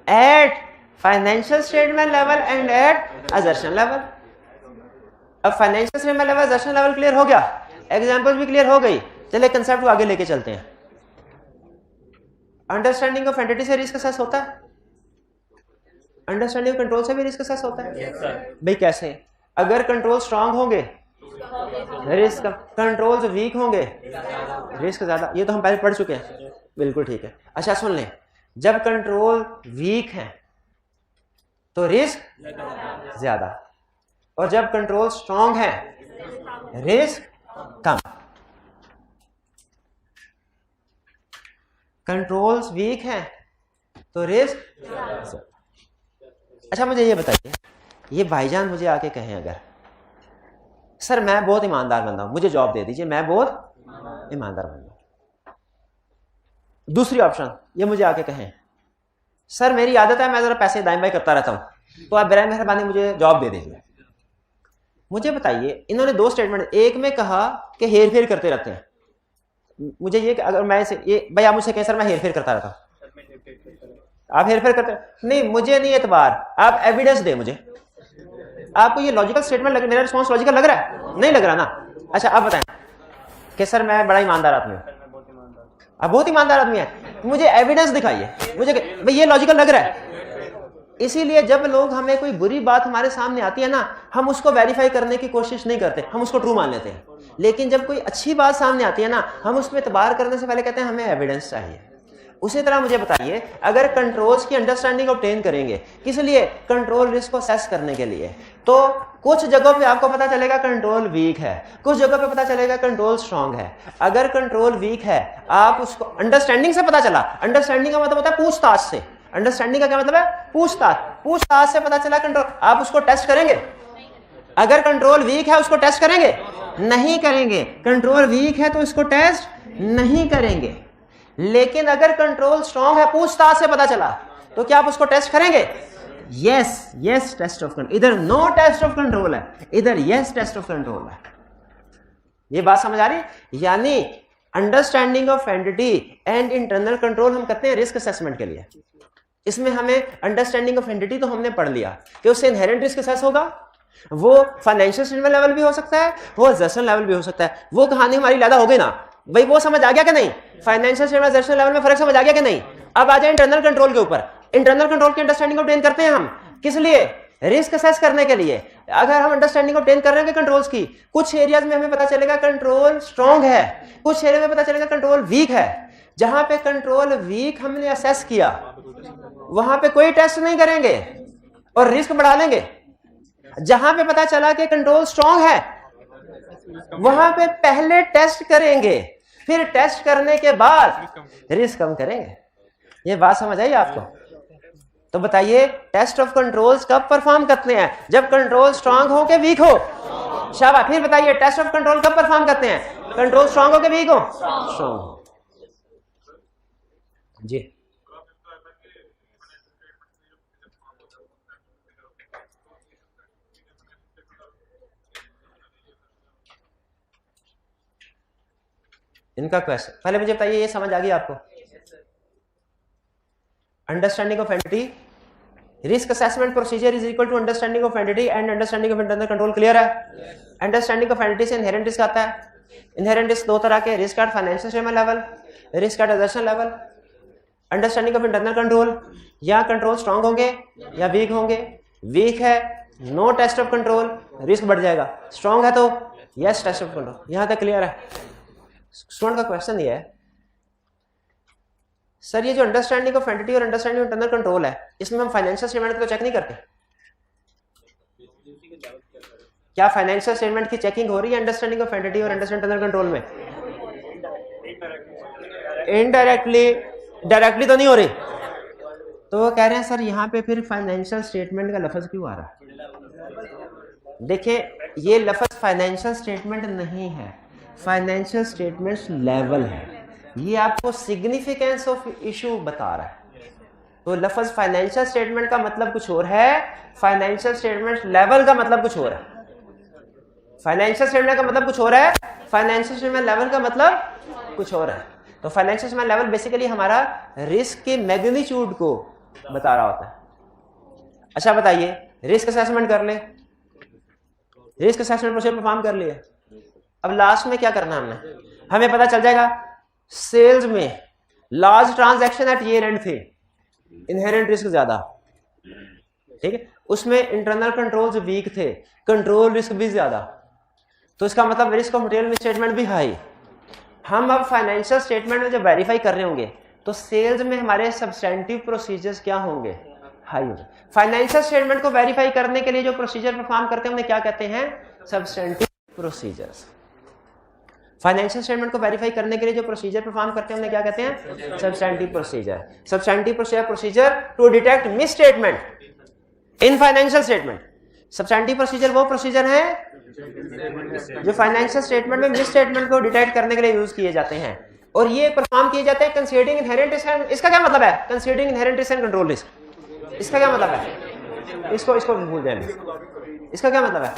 at financial statement level and at assertion level. अब financial statement level, assertion level clear हो गया, examples भी clear हो गई। चलिए concept को आगे लेके चलते हैं। अंडरस्टैंडिंग ऑफ एंटिटी से रिस्क असेस होता है, अंडरस्टैंडिंग कंट्रोल से भी रिस्क असेस होता है। भाई कैसे? अगर कंट्रोल स्ट्रांग होंगे रिस्क, कंट्रोल्स वीक होंगे रिस्क ज्यादा। ये तो हम पहले पढ़ चुके हैं, बिल्कुल ठीक है। अच्छा सुन लें, जब कंट्रोल वीक है तो रिस्क ज्यादा, और जब कंट्रोल स्ट्रांग है रिस्क कम। कंट्रोल्स वीक है तो रिस्क। अच्छा मुझे ये बताइए, ये भाईजान मुझे आके कहें अगर सर मैं बहुत ईमानदार बंदा हूं, मुझे जॉब दे दीजिए, मैं बहुत ईमानदार बंदा हूं। दूसरी ऑप्शन ये मुझे आके कहें सर मेरी आदत है मैं जरा पैसे दाएं बाएं करता रहता हूं, तो आप बराए मेहरबानी मुझे जॉब दे दीजिए। मुझे बताइए, इन्होंने दो स्टेटमेंट, एक में कहा कि हेर फेर करते रहते हैं। मुझे ये अगर मैं ये भाई आप मुझसे कहें सर मैं हेर फेर करता रहता हूं, आप हेर फेर करते नहीं, मुझे नहीं एतबार, आप एविडेंस दे मुझे। आपको ये लॉजिकल स्टेटमेंट लग, मेरा रिस्पॉन्स लॉजिकल लग रहा है? नहीं लग रहा ना? अच्छा आप बताएं कि सर मैं बड़ा ईमानदार आदमी हूं, आप बहुत ईमानदार आदमी है, मुझे एविडेंस दिखाइए, मुझे भाई ये लॉजिकल लग रहा है। इसीलिए जब लोग हमें कोई बुरी बात हमारे सामने आती है ना, हम उसको वेरीफाई करने की कोशिश नहीं करते, हम उसको ट्रू मान लेते हैं। लेकिन जब कोई अच्छी बात सामने आती है ना, हम उस पर एतबार करने से पहले कहते हैं हमें एविडेंस चाहिए। उसी तरह मुझे बताइए, अगर कंट्रोल्स की अंडरस्टैंडिंग ऑब्टेन करेंगे किस लिए? कंट्रोल रिस्क को असेस करने के लिए, तो कुछ जगहों पे आपको पता चलेगा कंट्रोल वीक है, कुछ जगहों पे पता चलेगा कंट्रोल स्ट्रांग है। अगर कंट्रोल वीक है, आप उसको अंडरस्टैंडिंग से पता चला, अंडरस्टैंडिंग का मतलब होता है पूछताछ से, अंडरस्टैंडिंग का क्या मतलब है? पूछताछ, पूछताछ से पता चला कंट्रोल, आप उसको टेस्ट करेंगे? अगर कंट्रोल वीक है उसको टेस्ट करेंगे? नहीं करेंगे। कंट्रोल वीक है तो इसको टेस्ट नहीं करेंगे। लेकिन अगर कंट्रोल स्ट्रांग है, पूछताछ से पता चला, तो क्या आप उसको टेस्ट करेंगे? Yes, yes test of control. इधर नो टेस्ट ऑफ कंट्रोल है, इधर यस टेस्ट ऑफ कंट्रोल है। ये बात समझ आ रही? यानी understanding of entity and internal control हम करते हैं रिस्क असेसमेंट के लिए। इसमें हमें अंडरस्टैंडिंग ऑफ एंटिटी तो हमने पढ़ लिया कि उससे इनहेरेंट रिस्क असेस होगा, वो फाइनेंशियल स्टेटमेंट लेवल भी हो सकता है, वो असेसमेंट लेवल भी हो सकता है। वो कहानी हमारी लादा हो गई ना भाई, वो समझ आ गया कि नहीं? फाइनेंशियल स्टेटमेंट असेसमेंट लेवल में फर्क समझ आ गया कि नहीं? अब आ जाए इंटरनल कंट्रोल के ऊपर। इंटरनल कंट्रोल की अंडरस्टैंडिंग ऑब्टेन करते हैं हम किस लिए? रिस्क असेस करने के लिए। अगर हम अंडरस्टैंडिंग ऑब्टेन कर रहे हैं कंट्रोल्स की, कुछ एरियाज में हमें पता चलेगा कंट्रोल स्ट्रांग है, कुछ एरिया में पता चलेगा कंट्रोल वीक है। जहां पे कंट्रोल वीक हमने असेस किया वहां पे कोई टेस्ट नहीं करेंगे और रिस्क बढ़ा लेंगे। जहां पे पता चला कि कंट्रोल स्ट्रांग है वहां पे पहले टेस्ट करेंगे, फिर टेस्ट करने के बाद रिस्क कम करेंगे। ये बात समझ आई आपको? तो बताइए टेस्ट ऑफ कंट्रोल्स कब परफॉर्म करते हैं? जब कंट्रोल स्ट्रांग हो के वीक हो। शाबाश। फिर बताइए टेस्ट ऑफ कंट्रोल कब परफॉर्म करते हैं? कंट्रोल स्ट्रांग हो के वीक हो? स्ट्रांग हो। जी इनका क्वेश्चन पहले मुझे बताइए, ये समझ आ गई आपको? Understanding of entity, risk assessment procedure is equal to understanding of entity and understanding of internal control. Clear है? अंडरस्टैंडिंग ऑफ एंटिटी से इनहेरेंट रिस्क आता है। इनहेरेंट रिस्क दो तरह के, risk at financial statement level, risk at assertion level. Understanding of internal control, या control strong होंगे या वीक होंगे। वीक है no test of control, risk बढ़ जाएगा। स्ट्रांग है तो यस टेस्ट ऑफ कंट्रोल। यहां तक क्लियर है? स्टूडेंट का क्वेश्चन ये है सर ये जो अंडरस्टैंडिंग ऑफ एंटिटी और अंडरस्टैंडिंग ऑफ इंटरनल कंट्रोल है, इसमें हम फाइनेंशियल स्टेटमेंट को चेक नहीं करते? क्या फाइनेंशियल स्टेटमेंट की चेकिंग हो रही है अंडरस्टैंडिंग ऑफ एंटिटी और अंडरस्टैंडिंग इंटरनल कंट्रोल में? इनडायरेक्टली, डायरेक्टली तो नहीं हो रही। तो वो कह रहे हैं सर यहाँ पे फिर फाइनेंशियल स्टेटमेंट का लफ्ज क्यों आ रहा है? देखिए ये लफ्ज फाइनेंशियल स्टेटमेंट नहीं है, फाइनेंशियल स्टेटमेंट लेवल है। ये आपको सिग्निफिकेंस ऑफ इशू बता रहा है। तो लफ्ज फाइनेंशियल स्टेटमेंट का मतलब कुछ और है, फाइनेंशियल स्टेटमेंट लेवल का मतलब कुछ और है। फाइनेंशियल स्टेटमेंट का मतलब कुछ और है, फाइनेंशियल स्टेटमेंट लेवल का मतलब कुछ और है। तो फाइनेंशियल स्टेटमेंट लेवल बेसिकली हमारा रिस्क के मैग्नीट्यूड को बता रहा होता है। अच्छा बताइए, रिस्क असेसमेंट कर ले, रिस्क असेसमेंट प्रोसीजर परफॉर्म कर लिए, अब लास्ट में क्या करना हमने, हमें पता चल जाएगा सेल्स में large transaction at year end थे, इनहेरेंट रिस्क ज्यादा, ठीक है, उसमें इंटरनल कंट्रोल्स वीक थे, कंट्रोल रिस्क भी ज्यादा, तो इसका मतलब रिस्क ऑफ मटेरियल मिसस्टेटमेंट भी हाई। हम अब फाइनेंशियल स्टेटमेंट में जब वेरीफाई कर रहे होंगे तो सेल्स में हमारे सब्सटेंटिव प्रोसीजर्स क्या होंगे, हाई होंगे। फाइनेंशियल स्टेटमेंट को वेरीफाई करने के लिए जो प्रोसीजर परफॉर्म करते हैं उन्हें क्या कहते हैं, सब्सटेंटिव प्रोसीजर्स। फाइनेंशियल स्टेटमेंट को वेरीफाई करने के लिए जो प्रोसीजर परफॉर्म करते हैं उन्हें क्या कहते हैं, substantive procedure. Substantive procedure to detect misstatement in financial statement. Substantive procedure वो प्रोसीजर है जो फाइनेंशियल स्टेटमेंट में मिस स्टेटमेंट को डिटेक्ट करने के लिए यूज किए जाते हैं, और ये परफॉर्म किए जाते हैं कंसीडरिंग इनहेरेंट रिस्क। इसका क्या मतलब है, considering inherent risk and control risk, इसका क्या मतलब है, इसको भूल जाएंगे। इसका क्या मतलब है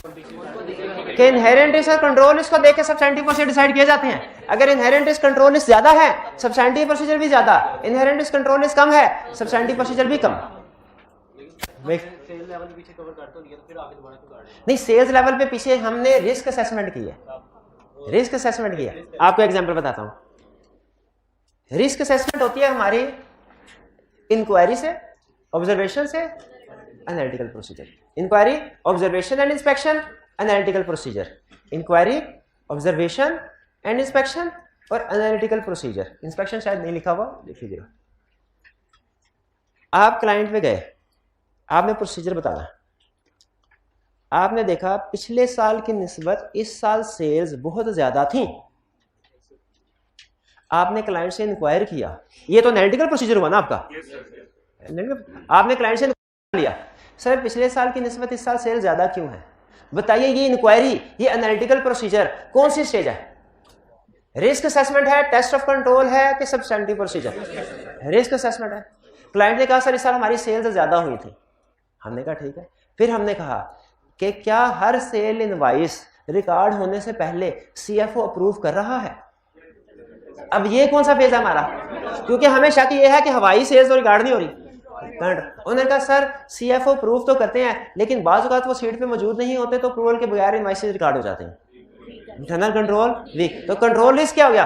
कि इनहेरेंट रिस्क और कंट्रोल रिस्क को देख के सब्सटेंटिव प्रोसीजर डिसाइड किए जाते हैं। अगर इनहेरेंट रिस्क कंट्रोल रिस्क ज्यादा है, सब्सटेंटिव प्रोसीजर भी ज्यादा, इनहेरेंट रिस्क कंट्रोल रिस्क कम है, सब्सटेंटिव प्रोसीजर भी कम। नहीं, सेल्स लेवल पे पीछे हमने रिस्क असेसमेंट की है, रिस्क असेसमेंट किया। आपको एग्जांपल बताता हूं। रिस्क असेसमेंट होती है हमारी इंक्वायरी से, ऑब्जर्वेशन से, analytical procedure. Inquiry, observation and inspection, analytical procedure. Inquiry, observation and inspection और एनालिटिकल प्रोसीजर। इंस्पेक्शन शायद नहीं लिखा हुआ, लिख लीजिएगा। आप क्लाइंट पे गए, आपने प्रोसीजर बताया, आपने देखा पिछले साल की निस्बत इस साल सेल्स बहुत ज्यादा थी। आपने क्लाइंट से इंक्वायर किया, ये तो एनालिटिकल प्रोसीजर हुआ ना आपका। आपने क्लाइंट से लिया, सर पिछले साल की निस्बत इस साल सेल ज्यादा क्यों है, बताइए। ये इंक्वायरी, ये एनालिटिकल प्रोसीजर कौन सी स्टेज है, रिस्क असेसमेंट है, टेस्ट ऑफ कंट्रोल है कि सब्सटेंटिव प्रोसीजर? रिस्क असेसमेंट है। क्लाइंट ने कहा सर इस साल हमारी सेल्स ज्यादा हुई थी, हमने कहा ठीक है। फिर हमने कहा कि क्या हर सेल इनवॉइस रिकॉर्ड होने से पहले सीएफओ अप्रूव कर रहा है? अब ये कौन सा फेज है हमारा, क्योंकि हमें शक ये है कि हवाई सेल्स तो रिकॉर्ड नहीं हो रही। उन्होंने कहा सर सीएफओ अप्रूव तो करते हैं, लेकिन बाज़ औक़ात वो सीट पे मौजूद नहीं होते तो अप्रूवल के बगैर इनवॉइसेस रिकॉर्ड हो जाते हैं। इंटरनल कंट्रोल वीक, तो कंट्रोल रिस्क क्या हो गया,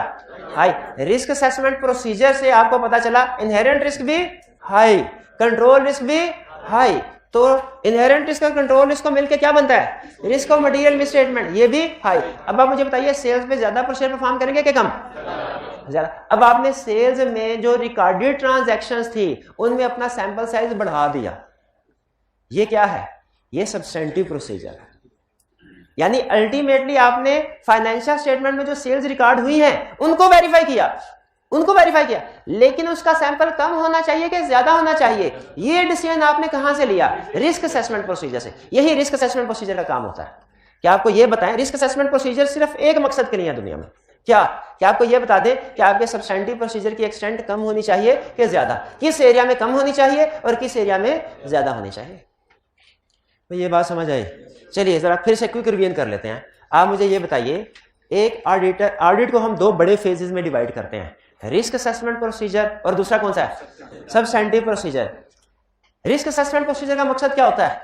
हाई। रिस्क असेसमेंट प्रोसीजर से आपको पता चला इनहेरेंट रिस्क भी हाई, कंट्रोल रिस्क भी हाई। तो इनहेरेंट रिस्क और कंट्रोल रिस्क को मिलकर क्या बनता है, रिस्क ऑफ मटेरियल मिसस्टेटमेंट, ये भी हाई। अब आप मुझे बताइए सेल्स में ज्यादा प्रोसीजर परफॉर्म करेंगे कि कम, ज्यादा। अब आपने सेल्स में जो रिकॉर्डेड ट्रांजैक्शंस थी उनमें अपना सैंपल साइज बढ़ा दिया, ये क्या है, ये सब्सटेंटिव प्रोसीजर है। यानी अल्टीमेटली आपने फाइनेंशियल स्टेटमेंट में जो सेल्स रिकॉर्ड हुई हैं उनको वेरीफाई किया, लेकिन उसका सैंपल कम होना चाहिए कि ज्यादा होना चाहिए, ये डिसीजन आपने कहां से लिया, रिस्क असेसमेंट प्रोसीजर से। यही रिस्क असेसमेंट प्रोसीजर का काम होता है। क्या आपको ये बताएं, रिस्क असेसमेंट प्रोसीजर सिर्फ एक मकसद के लिए है दुनिया में, क्या आपको ये बता दें कि आपके सब्सटेंटिव प्रोसीजर की एक्सटेंट कम होनी चाहिए कि ज्यादा, किस एरिया में कम होनी चाहिए और किस एरिया में ज्यादा होनी चाहिए। तो ये बात समझ आई। चलिए जरा फिर से क्विक रिवीजन कर लेते हैं। आप मुझे ये बताइए, एक ऑडिट को हम दो बड़े फेजेस में डिवाइड करते हैं, रिस्क असेसमेंट प्रोसीजर और दूसरा कौन सा है, substantive procedure. Risk assessment procedure का मकसद क्या होता है,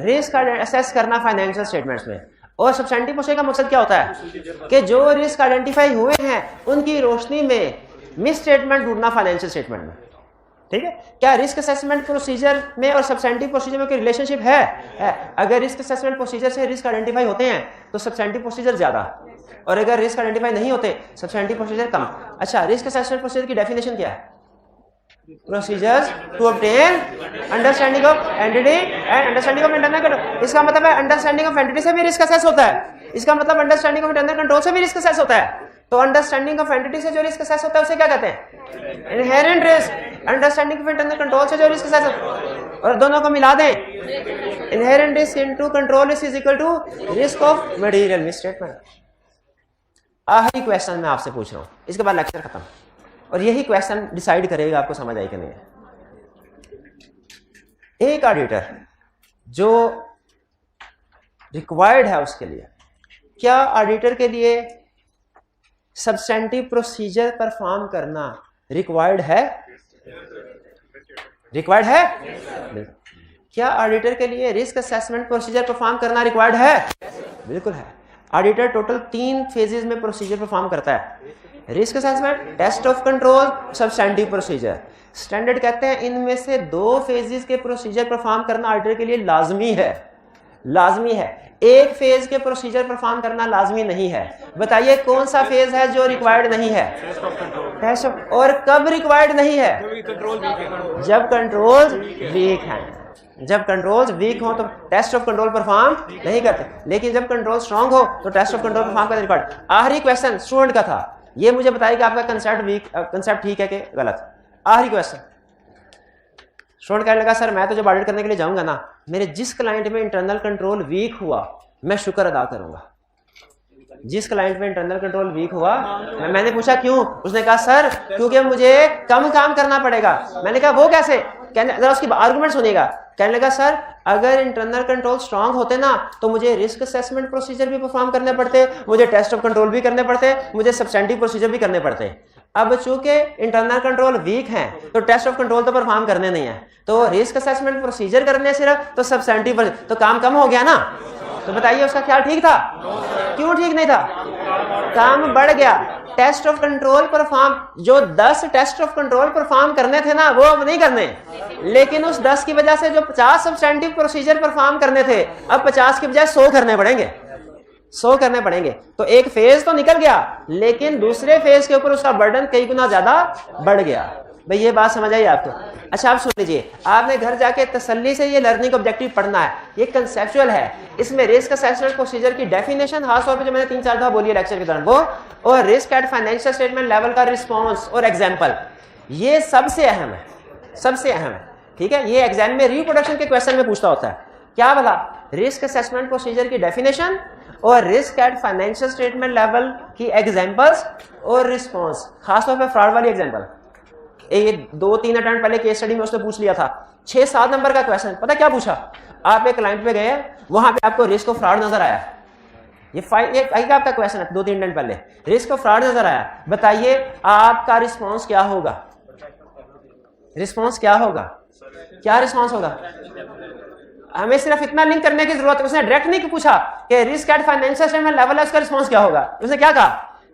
रिस्क असेस करना फाइनेंशियल स्टेटमेंट्स में, और सब्सटेंटिव प्रोसीजर का मकसद क्या होता है कि जो रिस्क आइडेंटिफाई हुए हैं उनकी रोशनी में मिस स्टेटमेंट ढूंढना फाइनेंशियल स्टेटमेंट में। ठीक है, क्या रिस्क असेसमेंट प्रोसीजर में और सब्सटेंटिव प्रोसीजर में कोई रिलेशनशिप है? अगर रिस्क असेसमेंट प्रोसीजर से रिस्क आइडेंटिफाई होते हैं तो सब्सटेंटिव प्रोसीजर ज्यादा, और अगर रिस्क आइडेंटिफाई नहीं होते सब्सटेंटिव प्रोसीजर कम। अच्छा, रिस्क असेसमेंट प्रोसीजर की डेफिनेशन क्या है? Procedures to obtain understanding of entity and understanding of internal control. इसका मतलब है अंडरस्टैंडिंग ऑफ एंटिटी से भी रिस्क असेस होता है, इसका मतलब अंडरस्टैंडिंग ऑफ इंटरनल कंट्रोल से भी रिस्क असेस होता है। तो अंडरस्टैंडिंग ऑफ एंटिटी से जो रिस्क असेस होता है उसे क्या कहते हैं? Inherent risk. Understanding of internal control से जो रिस्क असेस होता है, और दोनों को मिला दें, inherent risk into control risk is equal to risk of material misstatement. आखिरी क्वेश्चन मैं आपसे पूछ रहा हूं, इसके बाद लेक्चर खत्म, और यही क्वेश्चन डिसाइड करेगा आपको समझ आई कि नहीं। एक ऑडिटर जो रिक्वायर्ड है उसके लिए, क्या ऑडिटर के लिए सब्सटेंटिव प्रोसीजर परफॉर्म करना रिक्वायर्ड है? रिक्वायर्ड है? क्या ऑडिटर के लिए रिस्क असेसमेंट प्रोसीजर परफॉर्म करना रिक्वायर्ड है? बिल्कुल है। ऑडिटर टोटल 3 फेजेस में प्रोसीजर परफॉर्म करता है, risk assessment, test of control, substantive procedure. Standard कहते हैं इनमें से 2 फेजेस के प्रोसीजर परफॉर्म करना ऑडिटर के लिए लाजमी है, लाजमी है। एक फेज के प्रोसीजर परफॉर्म करना लाजमी नहीं है। बताइए कौन सा फेज है जो रिक्वायर्ड नहीं है? Test of. और कब रिक्वायर्ड नहीं है? जब कंट्रोल वीक है। जब कंट्रोल्स वीक हो तो टेस्ट ऑफ कंट्रोल परफॉर्म नहीं करते, लेकिन जब कंट्रोल स्ट्रांग हो तो टेस्ट ऑफ कंट्रोल परफॉर्म करते रिक्वायर्ड। आखिरी क्वेश्चन स्टूडेंट का था, ये मुझे बताइए कि आपका कंसेप्ट ठीक है कि गलत। आखिरी क्वेश्चन, स्टूडेंट कहने लगा सर मैं तो जब ऑडिट करने के लिए जाऊंगा ना, मेरे जिस क्लाइंट में इंटरनल कंट्रोल वीक हुआ मैं शुक्र अदा करूंगा। जिस क्लाइंट में इंटरनल कंट्रोल वीक हुआ, मैंने पूछा क्यों? उसने कहा सर क्योंकि मुझे कम काम करना पड़ेगा। मैंने कहा वो कैसे? कहने जरा उसकी आर्गुमेंट सुनिएगा। कहने लगा सर अगर इंटरनल कंट्रोल स्ट्रांग होते ना तो मुझे रिस्क असेसमेंट प्रोसीजर भी परफॉर्म करने पड़ते, मुझे टेस्ट ऑफ कंट्रोल भी करने पड़ते, मुझे सब्सटेंटिव प्रोसीजर भी करने पड़ते। अब चूंकि इंटरनल कंट्रोल वीक है तो टेस्ट ऑफ कंट्रोल तो परफॉर्म करने नहीं है, तो रिस्क असेसमेंट प्रोसीजर करने सिर्फ, तो सब्सटेंटिव तो काम कम हो गया ना। तो बताइए उसका ख्याल ठीक था? क्यों ठीक नहीं था? काम बढ़ गया। टेस्ट ऑफ कंट्रोल परफॉर्म, जो 10 टेस्ट ऑफ कंट्रोल परफॉर्म करने थे ना वो अब नहीं करने, लेकिन उस 10 की वजह से जो 50 सब्सटेंटिव प्रोसीजर परफॉर्म करने थे अब 50 की बजाय 100 करने पड़ेंगे। 100 करने पड़ेंगे। तो एक फेज तो निकल गया, लेकिन दूसरे फेज के ऊपर उसका बर्डन कई गुना ज्यादा बढ़ गया। भाई ये बात समझ आई आपको? अच्छा आप सुन लीजिए, आपने घर जाके तसल्ली से ये लर्निंग ऑब्जेक्टिव पढ़ना है, ये कंसेप्चुअल है। इसमें रिस्क असेसमेंट प्रोसीजर की डेफिनेशन खास तौर पे जो मैंने 3-4 दफा बोली है लेक्चर के दौरान वो, और risk at financial statement level का रिस्पॉन्स और एग्जाम्पल, ये सबसे अहम है, सबसे अहम है। ठीक है, ये एग्जाम में रिप्रोडक्शन के क्वेश्चन में पूछता होता है। क्या बोला? रिस्क असेसमेंट प्रोसीजर की डेफिनेशन और risk at financial statement level की एग्जांपल्स और रिस्पांस, खासतौर पे फ्रॉड वाली एग्जांपल। ये 2-3 अटेम्प्ट पहले केस स्टडी में उसने पूछ लिया था, 6-7 नंबर का क्वेश्चन। पता क्या पूछा? आप एक क्लाइंट पे गए, वहां पे आपको रिस्क ऑफ फ्रॉड नजर आया, ये आपका क्वेश्चन है 2-3 मिनट पहले, रिस्क ऑफ फ्रॉड नजर आया, बताइए आपका रिस्पॉन्स क्या होगा? रिस्पॉन्स क्या होगा? क्या रिस्पॉन्स होगा? हमें सिर्फ इतना लिंक करने की जरूरत है। उसने डायरेक्ट नहीं पूछा कि risk at financial statement level है, उसका रिस्पांस क्या होगा। उसने क्या कहा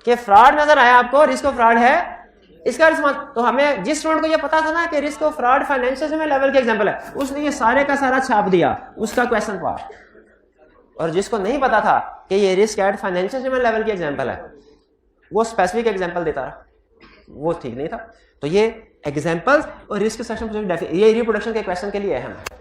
कि फ्रॉड नजर आया आपको, रिस्क ऑफ फ्रॉड है, इसका रिस्पांस। तो हमें जिस स्टूडेंट को ये पता था ना कि risk of fraud financial statement level के एग्जांपल है, उसने ये सारे का सारा छाप दिया उसका क्वेश्चन पार्ट। और जिसको नहीं पता था कि ये risk at financial statement level की एग्जांपल है, वो स्पेसिफिक एग्जांपल देता रहा, वो ठीक नहीं था। तो ये एग्जांपल्स और रिस्क सेक्शन ये रिप्रोडक्शन के क्वेश्चन के लिए अहम है।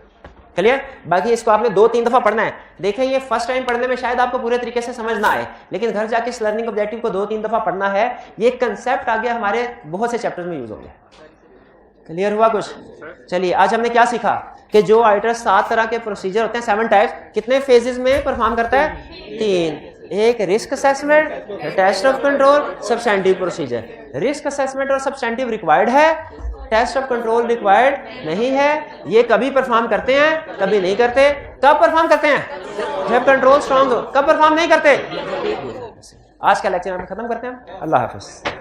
क्लियर? बाकी इसको आपने 2-3 दफा पढ़ना है। देखें ये फर्स्ट टाइम पढ़ने में शायद आपको पूरे तरीके से समझ ना आए, लेकिन घर जाके इस लर्निंग ऑब्जेक्टिव को 2-3 दफा पढ़ना है। ये कंसेप्ट आगे हमारे बहुत से चैप्टर्स में यूज होंगे। क्लियर हुआ कुछ? चलिए आज हमने क्या सीखा कि जो ऑडिटर 7 तरह के प्रोसीजर होते हैं, 7 टाइप्स, कितने फेजेस में परफॉर्म करता है? 3। एक risk assessment, test of control, substantive procedure. Risk assessment और सब्सटेंटिव रिक्वायर्ड है, टेस्ट ऑफ कंट्रोल रिक्वायर्ड नहीं है। ये कभी परफॉर्म करते हैं, कभी नहीं करते। कब परफॉर्म करते हैं? जब कंट्रोल स्ट्रांग हो। कब परफॉर्म नहीं करते? आज का लेक्चर हम खत्म करते हैं। अल्लाह हाफिज।